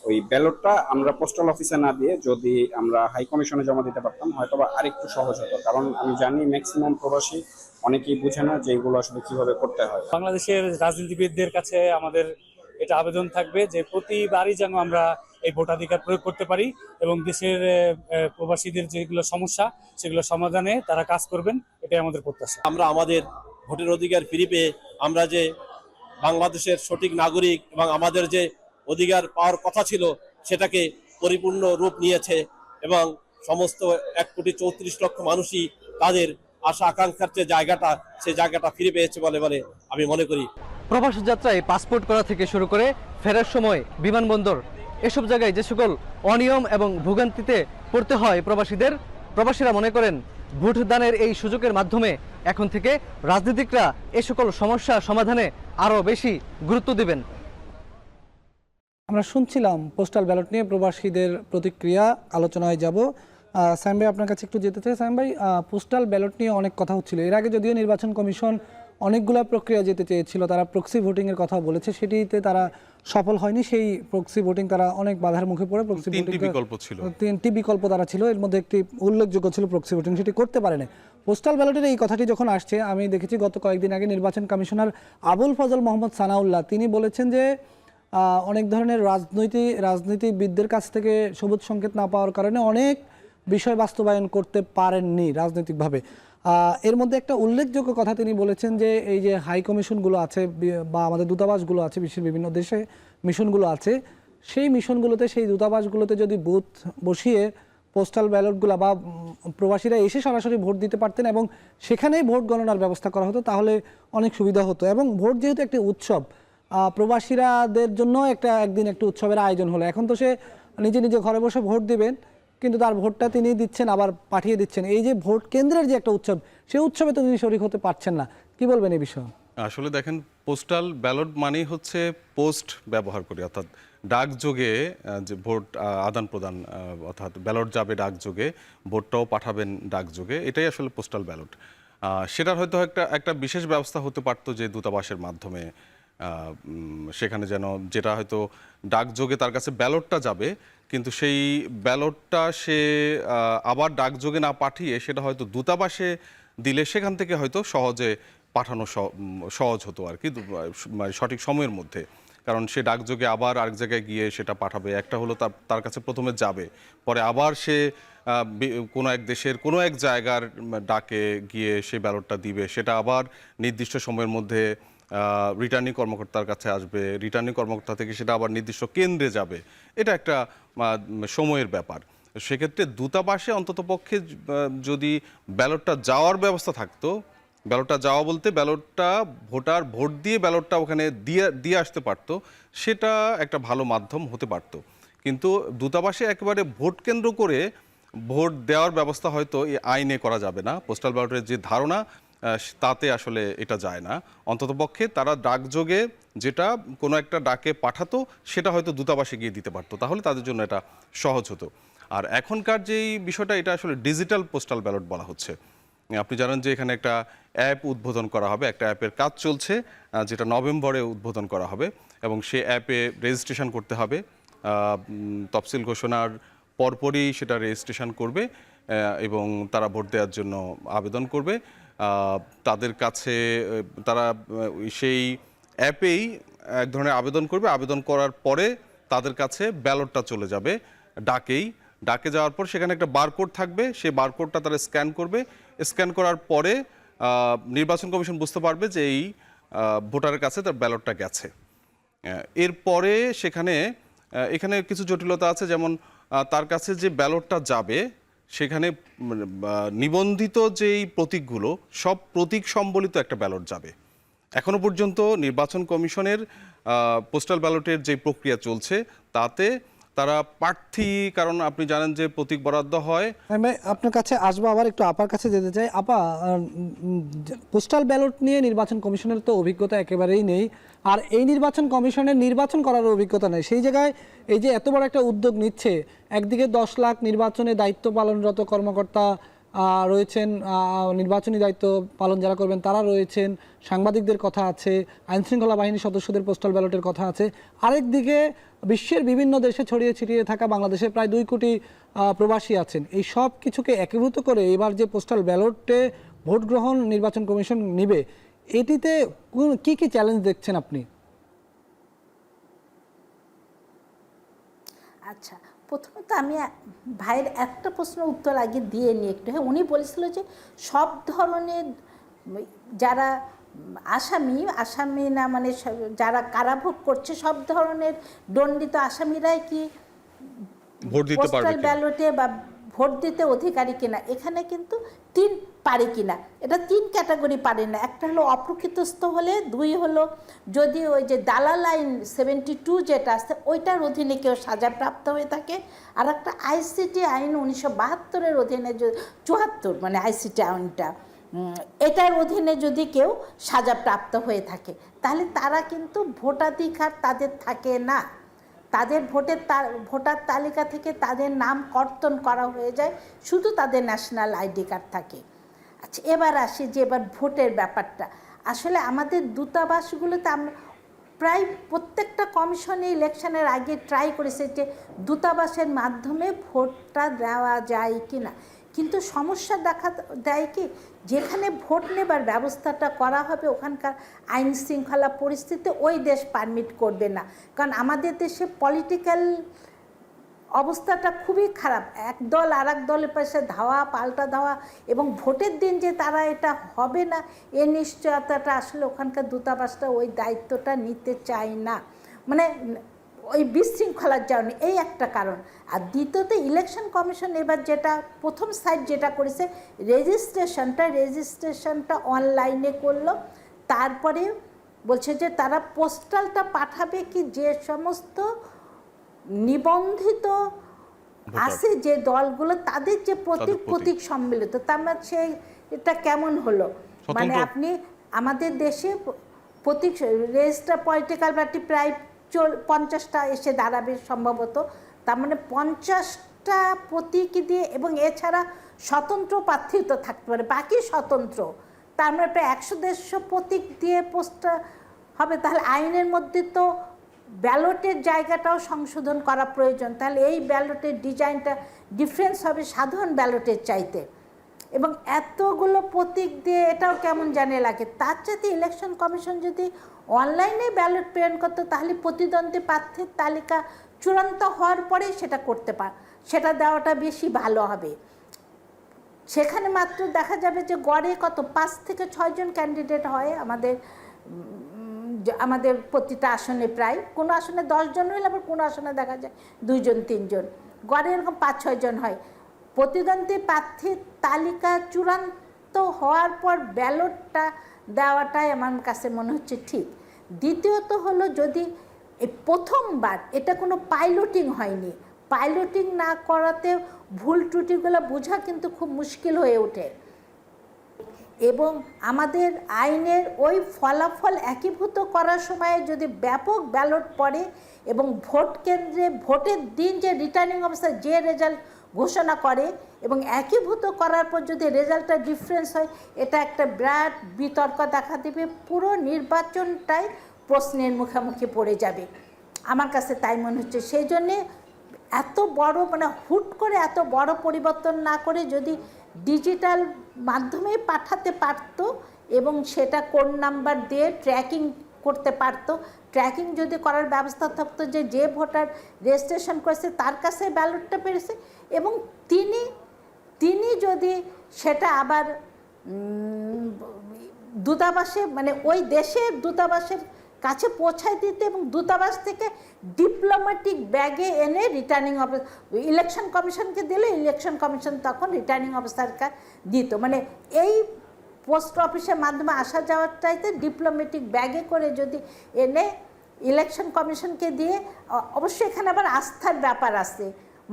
ওই ব্যালটটা আমরা পোস্টাল অফিসে না দিয়ে যদি আমরা হাই কমিশনে জমা দিতে পারতাম হয়তো বা আরেকটু সহজ হতো, কারণ আমি জানি ম্যাক্সিমাম প্রবাসী অনেকেই বুঝে না যে এগুলো আসলে কিভাবে করতে হয়। বাংলাদেশের রাজনীতিবিদদের কাছে আমাদের এটা আবেদন থাকবে যে প্রতিবারই যেন আমরা এই ভোটাধিকার প্রয়োগ করতে পারি এবং দেশের প্রবাসীদের যেগুলো সমস্যা সেগুলো সমাধানে তারা কাজ করবেন, এটাই আমাদের প্রত্যাশা। আমরা আমাদের ভোটের অধিকার ফিরে পেয়ে আমরা যে বাংলাদেশের সঠিক নাগরিক এবং আমাদের যে অধিকার পাওয়ার কথা ছিল সেটাকে পরিপূর্ণ রূপ নিয়েছে এবং সমস্ত 1,34,00,000 মানুষই তাদের আশা আকাঙ্ক্ষার যে জায়গাটা, সেই জায়গাটা ফিরে পেয়েছে বলে আমি মনে করি। প্রবাস যাত্রায় পাসপোর্ট করা থেকে শুরু করে ফেরার সময় বিমানবন্দর, এসব জায়গায় যে সকল অনিয়ম এবং ভোগান্তিতে পড়তে হয় প্রবাসীরা মনে করেন ভোট দানের এই সুযোগের মাধ্যমে এখন থেকে রাজনীতিকরা এ সকল সমস্যা সমাধানে আরও বেশি গুরুত্ব দেবেন। আমরা শুনছিলাম পোস্টাল ব্যালট নিয়ে প্রবাসীদের প্রতিক্রিয়া। আলোচনায় যাব। সাইম ভাই, আপনার কাছে একটু যেতে চাই। সাইম ভাই, পোস্টাল ব্যালট নিয়ে অনেক কথা হচ্ছিল এর আগে, যদিও নির্বাচন কমিশন অনেকগুলো প্রক্রিয়া যেতে চেয়েছিল, তারা প্রক্সি ভোটিংয়ের কথা বলেছে, সেটিতে তারা সফল হয়নি। সেই প্রক্সি ভোটিং তারা অনেক বাধার মুখে পড়ে। প্রক্সি ভোটিং তিনটি বিকল্প তারা ছিল, এর মধ্যে একটি উল্লেখযোগ্য ছিল প্রক্সি ভোটিং, সেটি করতে পারেনি। পোস্টাল ব্যালটের এই কথাটি যখন আসছে, আমি দেখেছি গত কয়েকদিন আগে নির্বাচন কমিশনার আবুল ফজল মোহাম্মদ সানাউল্লাহ তিনি বলেছেন যে অনেক ধরনের রাজনীতিবিদদের কাছ থেকে সবুজ সংকেত না পাওয়ার কারণে অনেক বিষয় বাস্তবায়ন করতে পারেননি রাজনৈতিকভাবে। এর মধ্যে একটা উল্লেখযোগ্য কথা তিনি বলেছেন যে এই যে হাই কমিশনগুলো আছে বা আমাদের দূতাবাসগুলো আছে, বিশ্বের বিভিন্ন দেশে মিশনগুলো আছে, সেই মিশনগুলোতে, সেই দূতাবাসগুলোতে যদি বুথ বসিয়ে পোস্টাল ব্যালটগুলো বা প্রবাসীরা এসে সরাসরি ভোট দিতে পারতেন এবং সেখানেই ভোট গণনার ব্যবস্থা করা হতো, তাহলে অনেক সুবিধা হতো। এবং ভোট যেহেতু একটি উৎসব, প্রবাসীরাদের জন্য একদিন একটা উৎসবের আয়োজন হলো। এখন তো সে নিজে নিজে ঘরে বসে ভোট দিবেন, কিন্তু তার ভোটটা তিনি দিচ্ছেন আবার পাঠিয়ে দিচ্ছেন। এই যে ভোট কেন্দ্রের যে একটা উৎসব, সেই উৎসবে তো তিনি শরিক হতে পারছেন না। কি বলবেন এই বিষয়ে? আসলে দেখেন, পোস্টাল ব্যালট মানেই হচ্ছে পোস্ট ব্যবহার করি, অর্থাৎ ডাকযোগে যে ভোট আদান প্রদান, অর্থাৎ ব্যালট যাবে ডাকযোগে, ভোটটাও পাঠাবেন ডাকযোগে, এটাই আসলে পোস্টাল ব্যালট। সেটার হয়তো একটা বিশেষ ব্যবস্থা হতে পারতো যে দূতাবাসের মাধ্যমে সেখানে যেন, যেটা হয়তো ডাকযোগে তার কাছে ব্যালটটা যাবে, কিন্তু সেই ব্যালটটা সে আবার ডাকযোগে না পাঠিয়ে সেটা হয়তো দূতাবাসে দিলে সেখান থেকে হয়তো সহজে পাঠানো সহজ হতো আর কি, মানে সঠিক সময়ের মধ্যে। কারণ সে ডাকযোগে আবার আরেক জায়গায় গিয়ে সেটা পাঠাবে, একটা হলো তার কাছে প্রথমে যাবে, পরে আবার সে কোনো এক দেশের কোনো এক জায়গার ডাকে গিয়ে সে ব্যালটটা দিবে, সেটা আবার নির্দিষ্ট সময়ের মধ্যে রিটার্নিং কর্মকর্তার কাছে আসবে, রিটার্নিং কর্মকর্তা থেকে সেটা আবার নির্দিষ্ট কেন্দ্রে যাবে, এটা একটা সময়ের ব্যাপার। সেক্ষেত্রে দূতাবাসে অন্ততপক্ষে যদি ব্যালটটা যাওয়ার ব্যবস্থা থাকতো, ব্যালটটা যাওয়া বলতে ব্যালটটা ভোটার ভোট দিয়ে ব্যালটটা ওখানে দিয়ে আসতে পারতো, সেটা একটা ভালো মাধ্যম হতে পারতো। কিন্তু দূতাবাসে একেবারে ভোট কেন্দ্র করে ভোট দেওয়ার ব্যবস্থা হয়তো এই আইনে করা যাবে না। পোস্টাল ব্যালটের যে ধারণা তাতে আসলে এটা যায় না। অন্ততপক্ষে তারা ডাকযোগে যেটা কোনো একটা ডাকে পাঠাতো সেটা হয়তো দূতাবাসে গিয়ে দিতে পারতো, তাহলে তাদের জন্য এটা সহজ হতো। আর এখনকার যেই বিষয়টা, এটা আসলে ডিজিটাল পোস্টাল ব্যালট বলা হচ্ছে। আপনি জানেন যে এখানে একটা অ্যাপ উদ্বোধন করা হবে, একটা অ্যাপের কাজ চলছে, যেটা নভেম্বরে উদ্বোধন করা হবে এবং সেই অ্যাপে রেজিস্ট্রেশন করতে হবে। তফসিল ঘোষণার পরপরই সেটা রেজিস্ট্রেশন করবে এবং তারা ভোট দেওয়ার জন্য আবেদন করবে। তাদের কাছে তারা সেই অ্যাপেই এক ধরনের আবেদন করবে, আবেদন করার পরে তাদের কাছে ব্যালটটা চলে যাবে ডাকে যাওয়ার পর সেখানে একটা বারকোড থাকবে, সেই বারকোডটা তারা স্ক্যান করবে। স্ক্যান করার পরে নির্বাচন কমিশন বুঝতে পারবে যে এই ভোটারের কাছে তার ব্যালটটা গেছে। এরপরে এখানে কিছু জটিলতা আছে, যেমন তার কাছে যে ব্যালটটা যাবে সেখানে নিবন্ধিত যেই প্রতীকগুলো, সব প্রতীক সম্বলিত একটা ব্যালট যাবে। এখনো পর্যন্ত নির্বাচন কমিশনের পোস্টাল ব্যালটের যে প্রক্রিয়া চলছে তাতে তারা প্রার্থী, কারণ আপনি জানেন যে প্রতীক বরাদ্দ হয়। আমি আপনার কাছে আসবো, আবার একটু আপার কাছে যেতে চাই। আপা, পোস্টাল ব্যালট নিয়ে নির্বাচন কমিশনের তো অভিজ্ঞতা একেবারেই নেই, আর এই নির্বাচন কমিশনের নির্বাচন করার অভিজ্ঞতা নেই। সেই জায়গায় এই যে এত বড় একটা উদ্যোগ নিচ্ছে, একদিকে 10 লাখ নির্বাচনে দায়িত্ব পালনরত কর্মকর্তা রয়েছেন, নির্বাচনী দায়িত্ব পালন যারা করবেন তারা রয়েছেন, সাংবাদিকদের কথা আছে, আইনশৃঙ্খলা বাহিনীর সদস্যদের পোস্টাল ব্যালটের কথা আছে, আরেকদিকে বিশ্বের বিভিন্ন দেশে ছড়িয়ে ছিটিয়ে থাকা বাংলাদেশের প্রায় 2 কোটি প্রবাসী আছেন। এই সব কিছুকে একীভূত করে এবার যে পোস্টাল ব্যালটে ভোট গ্রহণ নির্বাচন কমিশন নিবে, এটিতে কি কি চ্যালেঞ্জ দেখছেন আপনি? আচ্ছা, প্রথমত আমি ভাইয়ের একটা প্রশ্ন উত্তর আগে দিয়ে নিই একটু। হ্যাঁ, উনি বলেছিল যে সব ধরনের যারা আসামি না, মানে যারা কারাভোগ করছে সব ধরনের দণ্ডিত আসামিরাই কি পোস্টাল ব্যালটে বা ভোট দিতে অধিকারী কিনা। এখানে কিন্তু 3 পারে কিনা, এটা 3 ক্যাটাগরি পারে না। একটা হলো অপ্রকৃতস্থ হলে, 2 হলো যদি ওই যে দালাল আইন 72 যেটা আছে ওইটার অধীনে কেউ সাজাপ্রাপ্ত হয়ে থাকে, আর একটা আইসিটি আইন 1972-এর অধীনে 74, মানে আইসিটি আইনটা, এটার অধীনে যদি কেউ সাজাপ্রাপ্ত হয়ে থাকে তাহলে তারা কিন্তু ভোটাধিকার তাদের থাকে না। তাদের ভোটার তালিকা থেকে তাদের নাম কর্তন করা হয়ে যায়, শুধু তাদের ন্যাশনাল আইডি কার্ড থাকে। আচ্ছা, এবার আসি যে এবার ভোটের ব্যাপারটা। আসলে আমাদের দূতাবাসগুলোতে আমরা প্রায় প্রত্যেকটা কমিশনে ইলেকশনের আগে ট্রাই করেছে যে দূতাবাসের মাধ্যমে ভোটটা দেওয়া যায় কি না, কিন্তু সমস্যা দেখা দেয় কি, যেখানে ভোট নেবার ব্যবস্থাটা করা হবে ওখানকার আইন শৃঙ্খলা পরিস্থিতি ওই দেশ পারমিট করবে না। কারণ আমাদের দেশে পলিটিক্যাল অবস্থাটা খুবই খারাপ, এক দল আর এক দলের পাশে ধাওয়া পাল্টা ধাওয়া, এবং ভোটের দিন যে তারা এটা হবে না এ নিশ্চয়তাটা আসলে ওখানকার দূতাবাসটা ওই দায়িত্বটা নিতে চায় না, মানে ওই বিশৃঙ্খলার জন্য। এই একটা কারণ। আর দ্বিতীয়ত ইলেকশন কমিশন এবার যেটা প্রথম সাইড যেটা করেছে, রেজিস্ট্রেশনটা অনলাইনে করলো। তারপরে বলছে যে তারা পোস্টালটা পাঠাবে কি যে সমস্ত নিবন্ধিত আছে যে দলগুলো, তাদের যে প্রতীক সম্মিলিত, তার মানে সেই এটা কেমন হলো, মানে আপনি আমাদের দেশে প্রতীক রেজিস্টার পলিটিক্যাল পার্টি প্রায় 50টা এসে দাঁড়াবে সম্ভবত, তার মানে 50টা প্রতীক দিয়ে, এবং এছাড়া স্বতন্ত্র প্রার্থী তো থাকতে পারে, বাকি স্বতন্ত্র, তার মানে প্রায় 100-150 প্রতীক দিয়ে পোস্টার হবে। তাহলে আইনের মধ্যে তো ব্যালটের জায়গাটাও সংশোধন করা প্রয়োজন, তাহলে এই ব্যালটের ডিজাইনটা ডিফারেন্স হবে সাধারণ ব্যালটের চাইতে, এবং এতগুলো প্রতীক দিয়ে এটাও কেমন জানে লাগে। তার চাইতে ইলেকশন কমিশন যদি অনলাইনে ব্যালট প্রেরণ করতো তাহলে প্রতিদ্বন্দ্বী প্রার্থীর তালিকা চূড়ান্ত হওয়ার পরে সেটা দেওয়াটা বেশি ভালো হবে। সেখানে মাত্র দেখা যাবে যে গড়ে কত 5 থেকে 6 জন ক্যান্ডিডেট হয় আমাদের প্রতিটা আসনে, প্রায় কোনো আসনে 10 জন হইলে আবার কোনো আসনে দেখা যায় 2 জন 3 জন, গড়ে এরকম 5-6 জন হয়। প্রতিদ্বন্দ্বী প্রার্থীর তালিকা চূড়ান্ত সিদ্ধান্ত হওয়ার পর ব্যালটটা দেওয়াটাই আমার কাছে মনে হচ্ছে ঠিক। দ্বিতীয়ত হলো, যদি এই প্রথমবার এটা কোনো পাইলটিং হয়নি, পাইলটিং না করাতে ভুল ত্রুটিগুলো বোঝা কিন্তু খুব মুশকিল হয়ে ওঠে, এবং আমাদের আইনের ওই ফলাফল একীভূত করার সময় যদি ব্যাপক ব্যালট পড়ে এবং ভোট কেন্দ্রে ভোটের দিন যে রিটার্নিং অফিসার যে রেজাল্ট ঘোষণা করে এবং একীভূত করার পর যদি রেজাল্টটা ডিফারেন্স হয়, এটা একটা বিরাট বিতর্ক দেখা দেবে, পুরো নির্বাচনটাই প্রশ্নের মুখোমুখি পড়ে যাবে। আমার কাছে তাই মনে হচ্ছে। সেই জন্যে এত বড় মানে হুট করে এত বড় পরিবর্তন না করে যদি ডিজিটাল মাধ্যমে পাঠাতে পারতো এবং সেটা কোড নাম্বার দিয়ে ট্র্যাকিং করতে পারতো, ট্র্যাকিং যদি করার ব্যবস্থা থাকতো যে ভোটার রেজিস্ট্রেশন করেছে তার কাছে ব্যালটটা পেরেছে, এবং তিনি যদি সেটা আবার দূতাবাসে মানে ওই দেশের দূতাবাসের কাছে পৌঁছায় দিতে এবং দূতাবাস থেকে ডিপ্লোম্যাটিক ব্যাগে এনে রিটার্নিং অফিস ইলেকশন কমিশনকে দিলে ইলেকশন কমিশন তখন রিটার্নিং অফিসারকে দিত। মানে এই পোস্ট অফিসের মাধ্যমে আসা যাওয়ার চাইতে ডিপ্লোম্যাটিক ব্যাগে করে যদি এনে ইলেকশন কমিশনকে দিয়ে, অবশ্যই এখানে আবার আস্থার ব্যাপার আছে,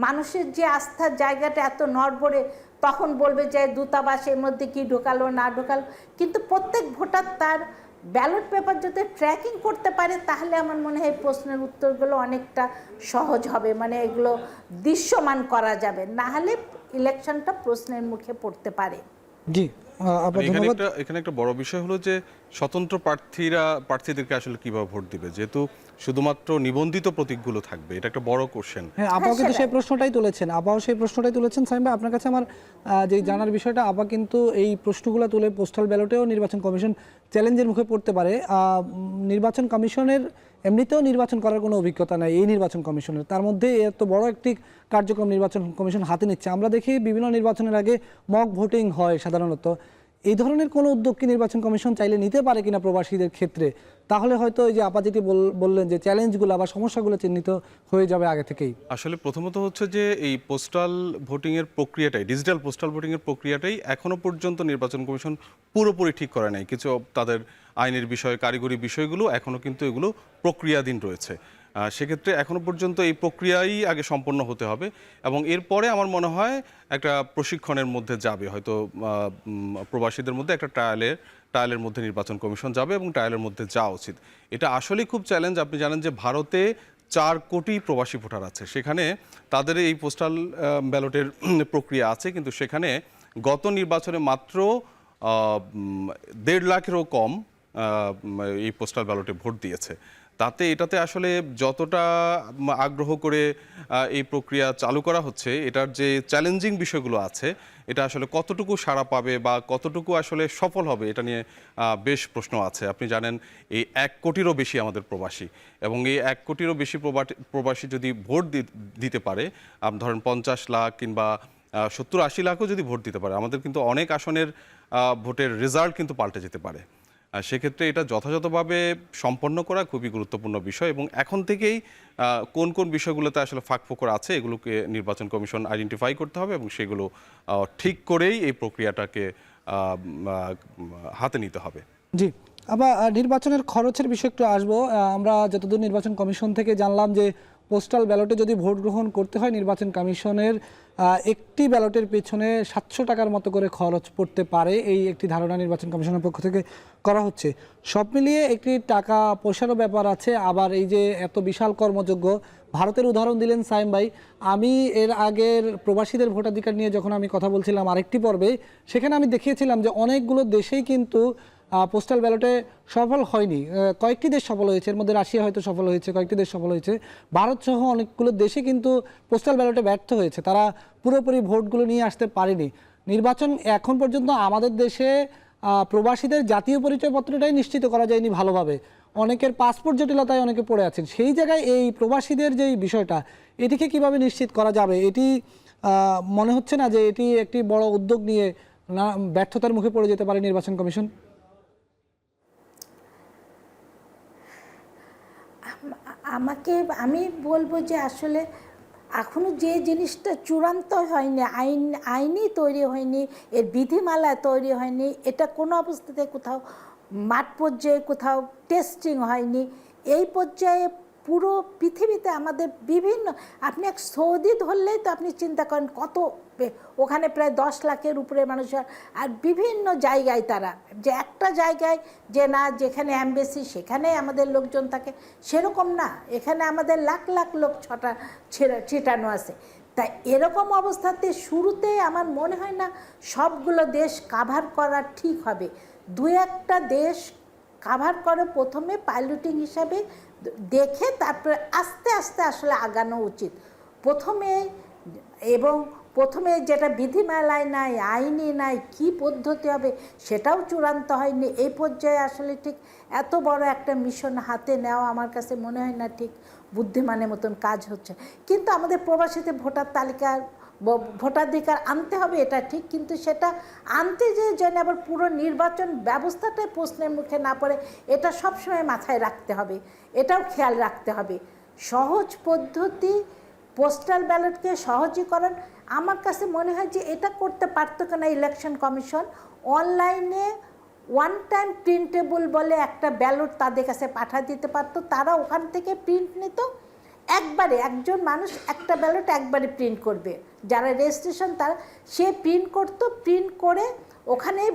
মানুষের যে আস্থার জায়গাটা এত নড়বড়ে, তখন বলবে যে দূতাবাসের মধ্যে কি ঢোকালো না ঢোকালো, কিন্তু প্রত্যেক ভোটার তার ব্যালট পেপার যদি ট্র্যাকিং করতে পারে তাহলে আমার মনে হয় প্রশ্নের উত্তরগুলো অনেকটা সহজ হবে, মানে এগুলো দৃশ্যমান করা যাবে, না হলে ইলেকশনটা প্রশ্নের মুখে পড়তে পারে। জি, এখানে একটা বড় বিষয় হলো যে স্বতন্ত্র প্রার্থীদেরকে আসলে কিভাবে ভোট দিবে, যেহেতু শুধুমাত্র নিবন্ধিত প্রতীকগুলো থাকবে, এটা একটা বড় কোশ্চেন। হ্যাঁ, আপাও কিন্তু সেই প্রশ্নটাই তুলেছেন সাইম ভাই। আপনার কাছে আমার যে জানার বিষয়টা, আপা কিন্তু এই প্রশ্নগুলো তুলে পোস্টাল ব্যালটেও নির্বাচন কমিশন চ্যালেঞ্জের মুখে পড়তে পারে। নির্বাচন কমিশনের এমনিতেও নির্বাচন করার কোনো অভিজ্ঞতা নাই এই নির্বাচন কমিশনের, তার মধ্যে এত বড় একটি কার্যক্রম নির্বাচন কমিশন হাতে নিচ্ছে। আমরা দেখি বিভিন্ন নির্বাচনের আগে মক ভোটিং হয় সাধারণত। এই ধরনের কোনো উদ্যোগ কি নির্বাচন কমিশন চাইলে নিতে পারে কিনা প্রবাসীদের ক্ষেত্রে? তাহলে হয়তো এই যে আপা যেটি বললেন যে চ্যালেঞ্জগুলো বা সমস্যাগুলো চিহ্নিত হয়ে যাবে আগে থেকেই। আসলে প্রথমত হচ্ছে যে এই পোস্টাল ভোটিংয়ের প্রক্রিয়াটাই, ডিজিটাল পোস্টাল ভোটিংয়ের প্রক্রিয়াটাই এখনো পর্যন্ত নির্বাচন কমিশন পুরোপুরি ঠিক করে নাই। কিছু তাদের আইনের বিষয়, কারিগরি বিষয়গুলো এখনো কিন্তু এগুলো প্রক্রিয়াধীন রয়েছে। সেক্ষেত্রে এখনো পর্যন্ত এই প্রক্রিয়াই আগে সম্পন্ন হতে হবে, এবং এরপরে আমার মনে হয় একটা প্রশিক্ষণের মধ্যে যাবে, হয়তো প্রবাসীদের মধ্যে একটা ট্রায়ালের মধ্যে নির্বাচন কমিশন যাবে, এবং ট্রায়ালের মধ্যে যাওয়া উচিত। এটা আসলেই খুব চ্যালেঞ্জ। আপনি জানেন যে ভারতে 4 কোটি প্রবাসী ভোটার আছে, সেখানে তাদের এই পোস্টাল ব্যালটের প্রক্রিয়া আছে, কিন্তু সেখানে গত নির্বাচনে মাত্র 1.5 লাখেরও কম এই পোস্টাল ব্যালটে ভোট দিয়েছে। এটাতে আসলে যতটা আগ্রহ করে এই প্রক্রিয়া চালু করা হচ্ছে, এটার যে চ্যালেঞ্জিং বিষয়গুলো আছে, এটা আসলে কতটুকু সাড়া পাবে বা কতটুকু আসলে সফল হবে, এটা নিয়ে বেশ প্রশ্ন আছে। আপনি জানেন এই 1 কোটিরও বেশি আমাদের প্রবাসী, এবং এই 1 কোটিরও বেশি প্রবাসী যদি ভোট দিতে পারে, ধরেন 50 লাখ কিংবা 70-80 লাখও যদি ভোট দিতে পারে, আমাদের কিন্তু অনেক আসনের ভোটের রেজাল্ট কিন্তু পাল্টে যেতে পারে। সেক্ষেত্রে এটা যথাযথভাবে সম্পন্ন করা খুবই গুরুত্বপূর্ণ বিষয়, এবং এখন থেকেই কোন কোন বিষয়গুলোতে আসলে ফাঁকফোকর আছে এগুলোকে নির্বাচন কমিশন আইডেন্টিফাই করতে হবে, এবং সেগুলো ঠিক করেই এই প্রক্রিয়াটাকে হাতে নিতে হবে। জি, আবার নির্বাচনের খরচের বিষয় একটু আসবো। আমরা যতদূর নির্বাচন কমিশন থেকে জানলাম যে পোস্টাল ব্যালটে যদি ভোট গ্রহণ করতে হয়, নির্বাচন কমিশনের একটি ব্যালটের পেছনে 700 টাকার মতো করে খরচ পড়তে পারে, এই একটি ধারণা নির্বাচন কমিশনের পক্ষ থেকে করা হচ্ছে। সব মিলিয়ে একটি টাকা পয়সারও ব্যাপার আছে। আবার এই যে এত বিশাল কর্মযোগ্য, ভারতের উদাহরণ দিলেন সাইম ভাই। আমি এর আগের প্রবাসীদের ভোটাধিকার নিয়ে যখন আমি কথা বলছিলাম আরেকটি পর্বে, সেখানে আমি দেখিয়েছিলাম যে অনেকগুলো দেশেই কিন্তু পোস্টাল ব্যালটে সফল হয়নি। কয়েকটি দেশ সফল হয়েছে, এর মধ্যে রাশিয়া হয়তো সফল হয়েছে, কয়েকটি দেশ সফল হয়েছে। ভারত সহ অনেকগুলো দেশে কিন্তু পোস্টাল ব্যালটে ব্যর্থ হয়েছে, তারা পুরোপুরি ভোটগুলো নিয়ে আসতে পারেনি। নির্বাচন এখন পর্যন্ত আমাদের দেশে প্রবাসীদের জাতীয় পরিচয়পত্রটাই নিশ্চিত করা যায়নি ভালোভাবে। অনেকের পাসপোর্ট জটিলতায় অনেকে পড়ে আছেন। সেই জায়গায় এই প্রবাসীদের যেই বিষয়টা, এটিকে কিভাবে নিশ্চিত করা যাবে? এটি মনে হচ্ছে না যে এটি একটি বড় উদ্যোগ নিয়ে না ব্যর্থতার মুখে পড়ে যেতে পারে নির্বাচন কমিশন? আমি বলবো যে আসলে এখনো যে জিনিসটা চূড়ান্ত হয়নি, আইনই তৈরি হয়নি, এর বিধিমালা তৈরি হয়নি, এটা কোনো অবস্থাতে কোথাও মাঠ পর্যায়ে কোথাও টেস্টিং হয়নি। এই পর্যায়ে পুরো পৃথিবীতে আমাদের বিভিন্ন, আপনি এক সৌদি ধরলেই তো আপনি চিন্তা করেন কত, ওখানে প্রায় 10 লাখের উপরে মানুষ, আর বিভিন্ন জায়গায় তারা, যে একটা জায়গায় যে না যেখানে অ্যাম্বাসি সেখানে আমাদের লোকজন থাকে সেরকম না, এখানে আমাদের লাখ লাখ লোক ছিটানো আছে। তাই এরকম অবস্থাতে শুরুতে আমার মনে হয় না সবগুলো দেশ কাভার করা ঠিক হবে। 2-1টা দেশ কাভার করে প্রথমে পাইলটিং হিসাবে দেখে তারপরে আস্তে আস্তে আসলে আগানো উচিত। প্রথমে যেটা বিধিমালায় নাই, আইনি নাই, কি পদ্ধতি হবে সেটাও চূড়ান্ত হয়নি। এই পর্যায়ে আসলে ঠিক এত বড় একটা মিশন হাতে নেওয়া আমার কাছে মনে হয় না ঠিক বুদ্ধিমানের মতন কাজ হচ্ছে। কিন্তু আমাদের প্রবাসীদের ভোটার তালিকার ভোটাধিকার আনতে হবে, এটা ঠিক, কিন্তু সেটা আনতে যেন আবার পুরো নির্বাচন ব্যবস্থাটাই প্রশ্নের মুখে না পড়ে, এটা সবসময় মাথায় রাখতে হবে, এটাও খেয়াল রাখতে হবে। সহজ পদ্ধতি পোস্টাল ব্যালটকে সহজীকরণ, আমার কাছে মনে হয় যে এটা করতে পারতো কিনা ইলেকশন কমিশন। অনলাইনে ওয়ান টাইম প্রিন্টেবল বলে একটা ব্যালট তাদের কাছে পাঠা দিতে পারতো, তারা ওখান থেকে প্রিন্ট নিত, একবারে একজন মানুষ একটা ব্যালট একবারে প্রিন্ট করবে, যারা রেজিস্ট্রেশন তারা সে প্রিন্ট করতো, প্রিন্ট করে ওখানেই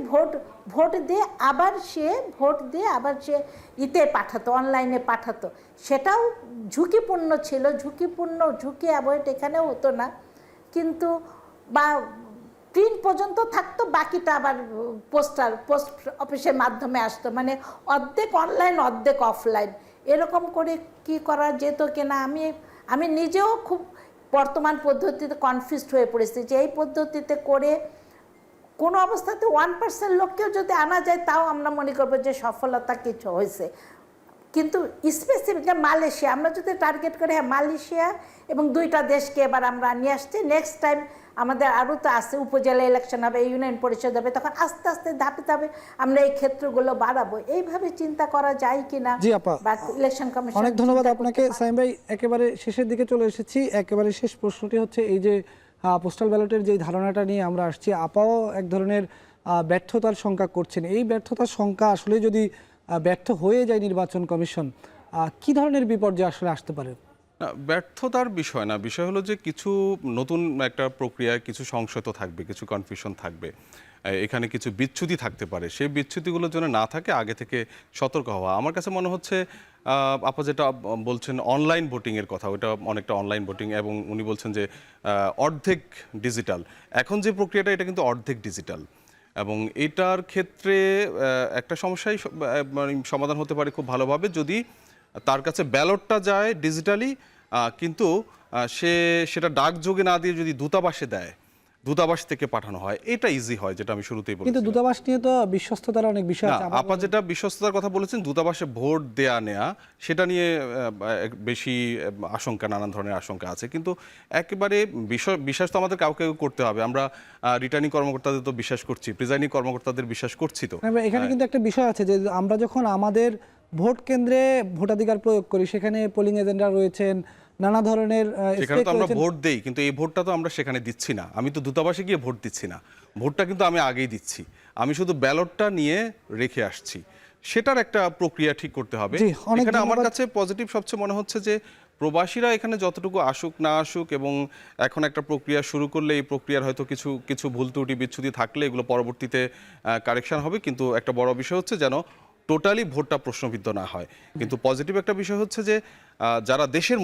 ভোট দিয়ে আবার সে ইতে পাঠাতো, অনলাইনে পাঠাতো। সেটাও ঝুঁকিপূর্ণ ছিল, ঝুঁকি অ্যাভয়েড এখানেও হতো না, কিন্তু বা প্রিন্ট পর্যন্ত থাকতো, বাকিটা আবার পোস্ট অফিসের মাধ্যমে আসতো, মানে অর্ধেক অনলাইন অর্ধেক অফলাইন, এরকম করে কি করা যেত কিনা। আমি নিজেও খুব বর্তমান পদ্ধতিতে কনফিউজড হয়ে পড়েছি যে এই পদ্ধতিতে করে কোনো অবস্থাতে 1% লোককেও যদি আনা যায় তাও আমরা মনে করবো যে সফলতা কিছু হয়েছে। কিন্তু স্পেসিফিক মালয়েশিয়া আমরা যদি টার্গেট করি, হ্যাঁ মালয়েশিয়া এবং 2টা দেশকে এবার আমরা নিয়ে আসছি। নেক্সট টাইম আমাদের আরও তো আছে, উপজেলা ইলেকশন হবে, ইউনিয়ন পরিষদ হবে, তখন আস্তে আস্তে ধাপে ধাপে আমরা এই ক্ষেত্রগুলো বাড়াবো। এইভাবে চিন্তা করা যায় কিনা। জি আপা, ইলেকশন কমিশন অনেক ধন্যবাদ আপনাকে। সাইম ভাই, একেবারে শেষের দিকে চলে এসেছি। একেবারে শেষ প্রশ্নটি হচ্ছে এই যে পোস্টাল ব্যালটের যে ধারণাটা নিয়ে আমরা আসছি, আপাও এক ধরনের ব্যর্থতার শঙ্কা করছেন। এই ব্যর্থতার শঙ্কা আসলে যদি ব্যর্থ হয়ে যায় নির্বাচন কমিশন, কি ধরনের বিপর্যয় আসলে আসতে পারে? ব্যর্থতার বিষয় না, বিষয় হলো যে কিছু নতুন একটা প্রক্রিয়ায় কিছু সংশয় থাকবে, কিছু কনফিউশন থাকবে, এখানে কিছু বিচ্যুতি থাকতে পারে। সেই বিচ্যুতিগুলোর জন্য না থাকে আগে থেকে সতর্ক হওয়া। আমার কাছে মনে হচ্ছে আপা যেটা বলছেন অনলাইন ভোটিংয়ের কথা, ওটা অনেকটা অনলাইন ভোটিং, এবং উনি বলছেন যে অর্ধেক ডিজিটাল। এখন যে প্রক্রিয়াটা এটা কিন্তু অর্ধেক ডিজিটাল, এবং এটার ক্ষেত্রে একটা সমস্যাই সমাধান হতে পারে খুব ভালোভাবে যদি তার কাছে ব্যালটটা যায় ডিজিটালি, কিন্তু সেটা ডাকযোগে না দিয়ে যদি দূতাবাসে দেয়, দূতাবাস থেকে পাঠানো হয়, এটা ইজি হয়, যেটা আমি শুরুতেই বলেছি। কিন্তু দূতাবাস নিয়ে তো বিশ্বস্ততার অনেক বিষয় আছে। আপা যেটা বিশ্বস্ততার কথা বলেছেন, দূতাবাসে ভোট দেয়া নেয়া, সেটা নিয়ে বেশি আশঙ্কা, নানান ধরনের আশঙ্কা আছে। কিন্তু একেবারে বিশ্বাস তো আমাদের কাউকে করতে হবে। আমরা রিটার্নিং কর্মকর্তাদের তো বিশ্বাস করছি, প্রিজাইডিং কর্মকর্তাদের বিশ্বাস করছি। তো এখানে কিন্তু একটা বিষয় আছে যে আমরা যখন আমাদের ভোট কেন্দ্রে ভোটাধিকার প্রয়োগ করি, সেখানে পোলিং এজেন্টরা রয়েছেন, নানা ধরনের, সেখানে তো আমরা ভোট দেই, কিন্তু এই ভোটটা তো আমরা সেখানে দিচ্ছি না। আমি তো দূতাবাসে গিয়ে ভোট দিচ্ছি না, ভোটটা কিন্তু আমি আগেই দিচ্ছি, আমি শুধু ব্যালটটা নিয়ে রেখে আসছি। সেটার একটা প্রক্রিয়া ঠিক করতে হবে। এখানে আমার কাছে পজিটিভ সবচেয়ে মনে হচ্ছে যে প্রবাসীরা এখানে যতটুকু আসুক না আসুক, এবং এখন একটা প্রক্রিয়া শুরু করলে এই প্রক্রিয়ার হয়তো কিছু ভুল ত্রুটি বিচ্যুতি থাকলে এগুলো পরবর্তীতে কারেকশন হবে। কিন্তু একটা বড় বিষয় হচ্ছে যেন টোটালি ভোটটা প্রশ্নবিদ্ধ না হয়। কিন্তু পজিটিভ একটা বিষয় হচ্ছে যে যারা দেশের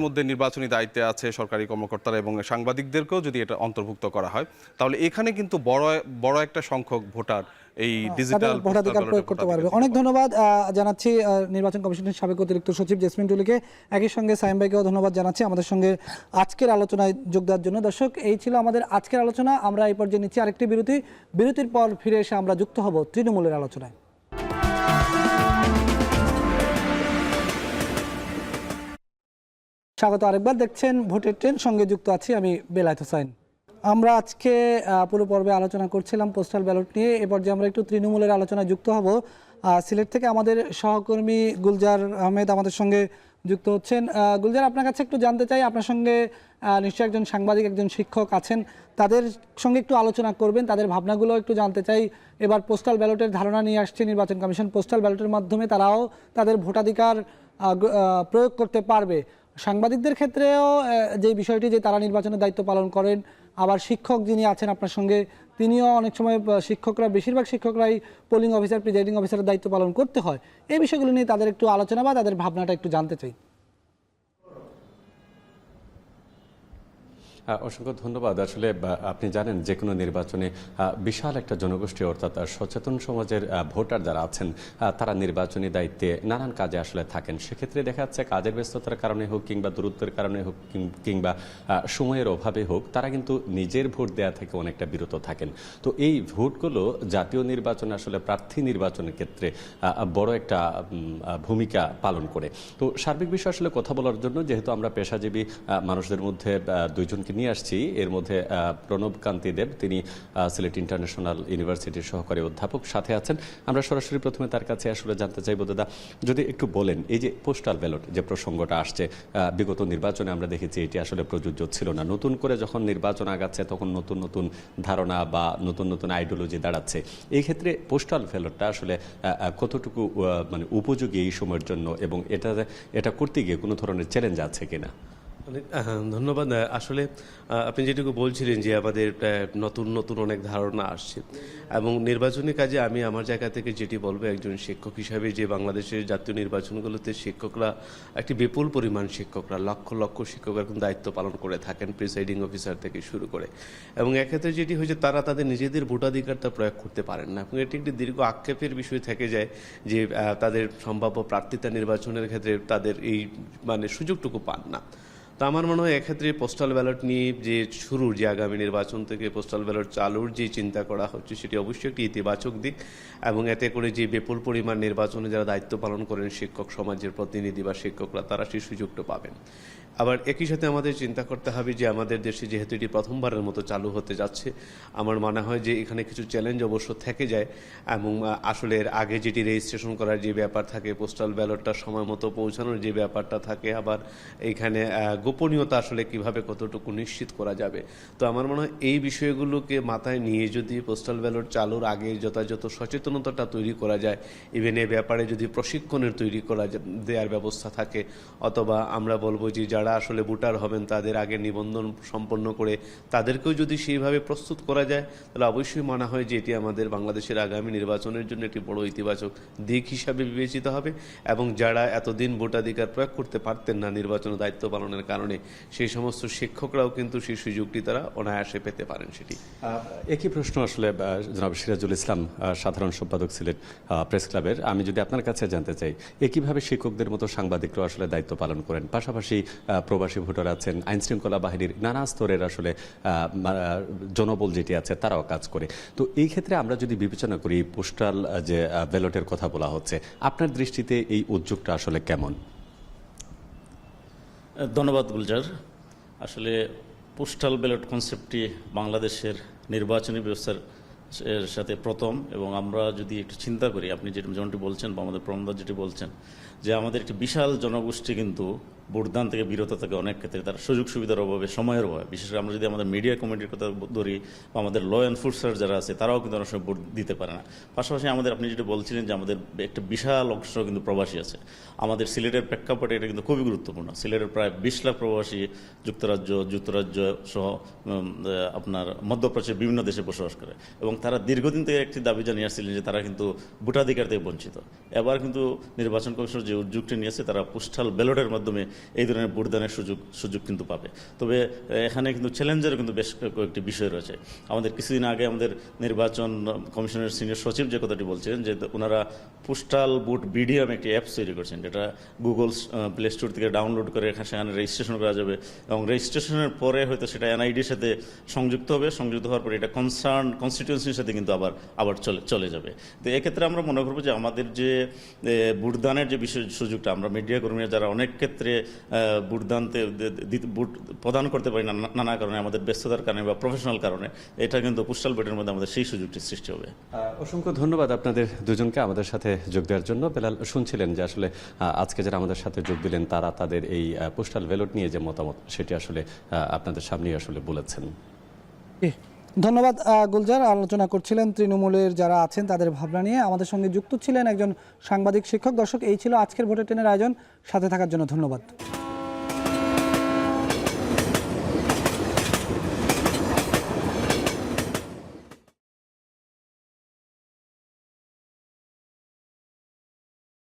মধ্যে নির্বাচনী দায়িত্বে আছে, সরকারি কর্মকর্তারা এবং সাংবাদিকদেরকেও যদি এটা অন্তর্ভুক্ত করা হয়, তাহলে এখানে কিন্তু বড় একটা সংখ্যক ভোটার এই ডিজিটাল ভোটাধিকার প্রয়োগ করতে পারবে। অনেক ধন্যবাদ জানাচ্ছি নির্বাচন কমিশনের সাবেক অতিরিক্ত সচিব জেসমিন টুলিকে, একই সঙ্গে সাইম ভাইকেও ধন্যবাদ জানাচ্ছি আমাদের সঙ্গে আজকের আলোচনায় যোগ দেওয়ার জন্য। দর্শক, এই ছিল আমাদের আজকের আলোচনা। আমরা এই পর্যায়ে নিচ্ছি আরেকটি বিরতির পর ফিরে এসে আমরা যুক্ত হব তৃণমূলের আলোচনায়। স্বাগত আরেকবার, দেখছেন ভোটের ট্রেন, সঙ্গে যুক্ত আছি আমি বেলায়েত হোসাইন। আমরা আজকে পুরো পর্বে আলোচনা করছিলাম পোস্টাল ব্যালট নিয়ে। এবার যে আমরা একটু তৃণমূলের আলোচনায় যুক্ত হব, সিলেট থেকে আমাদের সহকর্মী গুলজার আহমেদ আমাদের সঙ্গে যুক্ত হচ্ছেন। গুলজার, আপনার কাছে একটু জানতে চাই, আপনার সঙ্গে নিশ্চয়ই একজন সাংবাদিক, একজন শিক্ষক আছেন, তাদের সঙ্গে একটু আলোচনা করবেন, তাদের ভাবনাগুলো একটু জানতে চাই। এবার পোস্টাল ব্যালটের ধারণা নিয়ে আসছে নির্বাচন কমিশন, পোস্টাল ব্যালটের মাধ্যমে তারাও তাদের ভোটাধিকার প্রয়োগ করতে পারবে। সাংবাদিকদের ক্ষেত্রেও যে বিষয়টি যে তারা নির্বাচনের দায়িত্ব পালন করেন, আবার শিক্ষক যিনি আছেন আপনার সঙ্গে তিনিও অনেক সময় শিক্ষকরা, বেশিরভাগ শিক্ষকরাই পোলিং অফিসার, প্রিজাইডিং অফিসারের দায়িত্ব পালন করতে হয়। এই বিষয়গুলো নিয়ে তাদের একটু আলোচনা বা তাদের ভাবনাটা একটু জানতে চাই। অসংখ্য ধন্যবাদ। আসলে আপনি জানেন যে কোনো নির্বাচনে বিশাল একটা জনগোষ্ঠী অর্থাৎ সচেতন সমাজের ভোটার যারা আছেন তারা নির্বাচনী দায়িত্বে নানান কাজে আসলে থাকেন। সেক্ষেত্রে দেখা যাচ্ছে কাজের ব্যস্ততার কারণে হোক কিংবা দূরত্বের কারণে হোক কিংবা সময়ের অভাবে হোক, তারা কিন্তু নিজের ভোট দেওয়া থেকে অনেকটা বিরত থাকেন। তো এই ভোটগুলো জাতীয় নির্বাচনে আসলে প্রার্থী নির্বাচনের ক্ষেত্রে বড় একটা ভূমিকা পালন করে। তো সার্বিক বিষয় আসলে কথা বলার জন্য যেহেতু আমরা পেশাজীবী মানুষদের মধ্যে দুইজনকে নিয়ে আসছি, এর মধ্যে প্রণব কান্তি দেব, তিনি সিলেট ইন্টারন্যাশনাল ইউনিভার্সিটির সহকারী অধ্যাপক সাথে আছেন। আমরা সরাসরি প্রথমে তার কাছে আসলে জানতে চাইব, দাদা যদি একটু বলেন, এই যে পোস্টাল ব্যালট যে প্রসঙ্গটা আসছে, বিগত নির্বাচনে আমরা দেখেছি এটি আসলে প্রযোজ্য ছিল না। নতুন করে যখন নির্বাচন আগাচ্ছে তখন নতুন নতুন ধারণা বা নতুন নতুন আইডিওলজি দাঁড়াচ্ছে। এই ক্ষেত্রে পোস্টাল ব্যালটটা আসলে কতটুকু মানে উপযোগী এই সময়ের জন্য, এবং এটা করতে গিয়ে কোনো ধরনের চ্যালেঞ্জ আছে কিনা? অনেক ধন্যবাদ। আসলে আপনি যেটুকু বলছিলেন যে আমাদের নতুন নতুন অনেক ধারণা আসছে, এবং নির্বাচনী কাজে আমি আমার জায়গা থেকে যেটি বলবো, একজন শিক্ষক হিসাবে, যে বাংলাদেশের জাতীয় নির্বাচনগুলোতে শিক্ষকরা একটি বিপুল পরিমাণ শিক্ষকরা, লক্ষ লক্ষ শিক্ষকরা এখন দায়িত্ব পালন করে থাকেন, প্রিসাইডিং অফিসার থেকে শুরু করে। এবং এক্ষেত্রে যেটি হয়েছে, তারা তাদের নিজেদের ভোটাধিকারটা প্রয়োগ করতে পারেন না, এবং এটি একটি দীর্ঘ আক্ষেপের বিষয় থেকে যায় যে তাদের সম্ভাব্য প্রার্থিতা নির্বাচনের ক্ষেত্রে তাদের এই মানে সুযোগটুকু পান না। তো আমার মনে হয় এক্ষেত্রে পোস্টাল ব্যালট নিয়ে যে শুরুর, যে আগামী নির্বাচন থেকে পোস্টাল ব্যালট চালুর যে চিন্তা করা হচ্ছে, সেটি অবশ্যই একটি ইতিবাচক দিক, এবং এতে করে যে বিপুল পরিমাণ নির্বাচনে যারা দায়িত্ব পালন করেন শিক্ষক সমাজের প্রতিনিধি বা শিক্ষকরা, তারা সেই সুযোগটা পাবেন। আবার একই সাথে আমাদের চিন্তা করতে হবে যে আমাদের দেশে যেহেতু এটি প্রথমবারের মতো চালু হতে যাচ্ছে, আমার মনে হয় যে এখানে কিছু চ্যালেঞ্জ অবশ্য থেকে যায়, এবং আসলে এর আগে যেটি রেজিস্ট্রেশন করার যে ব্যাপার থাকে, পোস্টাল ব্যালটটা সময় মতো পৌঁছানোর যে ব্যাপারটা থাকে, আবার এইখানে গোপনীয়তা আসলে কিভাবে কতটুকু নিশ্চিত করা যাবে। তো আমার মনে হয় এই বিষয়গুলোকে মাথায় নিয়ে যদি পোস্টাল ব্যালট চালুর আগে যথাযথ সচেতনতাটা তৈরি করা যায়, ইভেন এ ব্যাপারে যদি প্রশিক্ষণের তৈরি করা দেওয়ার ব্যবস্থা থাকে, অথবা আমরা বলবো যে যারা আসলে ভোটার হবেন তাদের আগে নিবন্ধন সম্পন্ন করে তাদেরকেও যদি সেইভাবে প্রস্তুত করা যায়, তাহলে অবশ্যই মনে হয় যে এটি আমাদের বাংলাদেশের আগামী নির্বাচনের জন্য একটি বড় ইতিবাচক দিক হিসাবে বিবেচিত হবে, এবং যারা এতদিন ভোটাধিকার প্রয়োগ করতে পারতেন না নির্বাচনের দায়িত্ব পালনের কারণে, সেই সমস্ত শিক্ষকরাও কিন্তু সেই সুযোগটি তারা অনায়াসে পেতে পারেন। সেটি একই প্রশ্ন আসলে জনাব সিরাজুল ইসলাম, সাধারণ সম্পাদক সিলেট প্রেস ক্লাবের, আমি যদি আপনার কাছে জানতে চাই, একইভাবে শিক্ষকদের মতো সাংবাদিকরাও আসলে দায়িত্ব পালন করেন, পাশাপাশি প্রবাসী ভোটার আছেন, আইন শৃঙ্খলা বাহিনীর নানা স্তরের আসলে জনবল যেটি আছে তারাও কাজ করে। তো এই ক্ষেত্রে আমরা যদি বিবেচনা করি, পোস্টাল যে ব্যালটের কথা বলা হচ্ছে, আপনার দৃষ্টিতে এই উদ্যোগটা আসলে কেমন? ধন্যবাদ গুলজার। আসলে পোস্টাল ব্যালট কনসেপ্টটি বাংলাদেশের নির্বাচনী ব্যবস্থার সাথে প্রথম, এবং আমরা যদি একটু চিন্তা করি, আপনি যেমনটি বলছেন বা আমাদের প্রমদা যেটি বলছেন, যে আমাদের একটি বিশাল জনগোষ্ঠী কিন্তু ভোটদান থেকে বিরত থাকে অনেক ক্ষেত্রে, তার সুযোগ সুবিধার অভাবে, সময়ের অভাবে। বিশেষ করে আমরা যদি আমাদের মিডিয়া কমিটির কথা ধরি বা আমাদের ল এনফোর্সার যারা আছে, তারাও কিন্তু অনেক সময় ভোট দিতে পারে না। পাশাপাশি আমাদের, আপনি যেটা বলছিলেন যে আমাদের একটা বিশাল অংশ কিন্তু প্রবাসী আছে। আমাদের সিলেটের প্রেক্ষাপটে এটা কিন্তু খুবই গুরুত্বপূর্ণ। সিলেটের প্রায় 20 লাখ প্রবাসী যুক্তরাজ্য সহ আপনার মধ্যপ্রাচ্যের বিভিন্ন দেশে বসবাস করে, এবং তারা দীর্ঘদিন থেকে একটি দাবি জানিয়ে আসছিলেন যে তারা কিন্তু ভোটাধিকার থেকে বঞ্চিত। এবার কিন্তু নির্বাচন কমিশন যে উদ্যোগটি নিয়েছে, তারা পোস্টাল ব্যালটের মাধ্যমে এই ধরনের ভোটদানের সুযোগ কিন্তু পাবে। তবে এখানে কিন্তু চ্যালেঞ্জেরও কিন্তু বেশ কয়েকটি বিষয় রয়েছে। আমাদের কিছুদিন আগে আমাদের নির্বাচন কমিশনের সিনিয়র সচিব যে কথাটি বলছিলেন, যে ওনারা পোস্টাল ভোট বিডিএম একটি অ্যাপস তৈরি করছেন, যেটা গুগল প্লে স্টোর থেকে ডাউনলোড করে সেখানে রেজিস্ট্রেশন করা যাবে, এবং রেজিস্ট্রেশনের পরে হয়তো সেটা এনআইডির সাথে সংযুক্ত হবে, সংযুক্ত হওয়ার পরে এটা কনস্টিটিউয়েন্সির সাথে কিন্তু আবার চলে যাবে। তো এক্ষেত্রে আমরা মনে করবো যে আমাদের যে ভোটদানের যে সুযোগটা, আমরা মিডিয়া কর্মীরা যারা অনেক ক্ষেত্রে ভোট প্রদান করতে পারি না নানা কারণে, আমাদের ব্যস্ততার কারণে বা প্রফেশনাল কারণে, এটা কিন্তু পোস্টাল ভোটের মধ্যে আমাদের সেই সুযোগটি সৃষ্টি হবে। অসংখ্য ধন্যবাদ আপনাদের দুজনকে আমাদের সাথে যোগ দেওয়ার জন্য। বেলাল, শুনছিলেন যে আসলে আজকে যারা আমাদের সাথে যোগ দিলেন তারা তাদের এই পোস্টাল ব্যালট নিয়ে যে মতামত সেটি আসলে আপনাদের সামনেই আসলে বলেছেন। ধন্যবাদ গুলজার। আলোচনা করছিলেন তৃণমূলের যারা আছেন তাদের ভাবনা নিয়ে। আমাদের সঙ্গে যুক্ত ছিলেন একজন সাংবাদিক শিক্ষক। দর্শক, এই ছিল আজকের ভোটের ট্রেনের আয়োজন। সাথে থাকার জন্য ধন্যবাদ।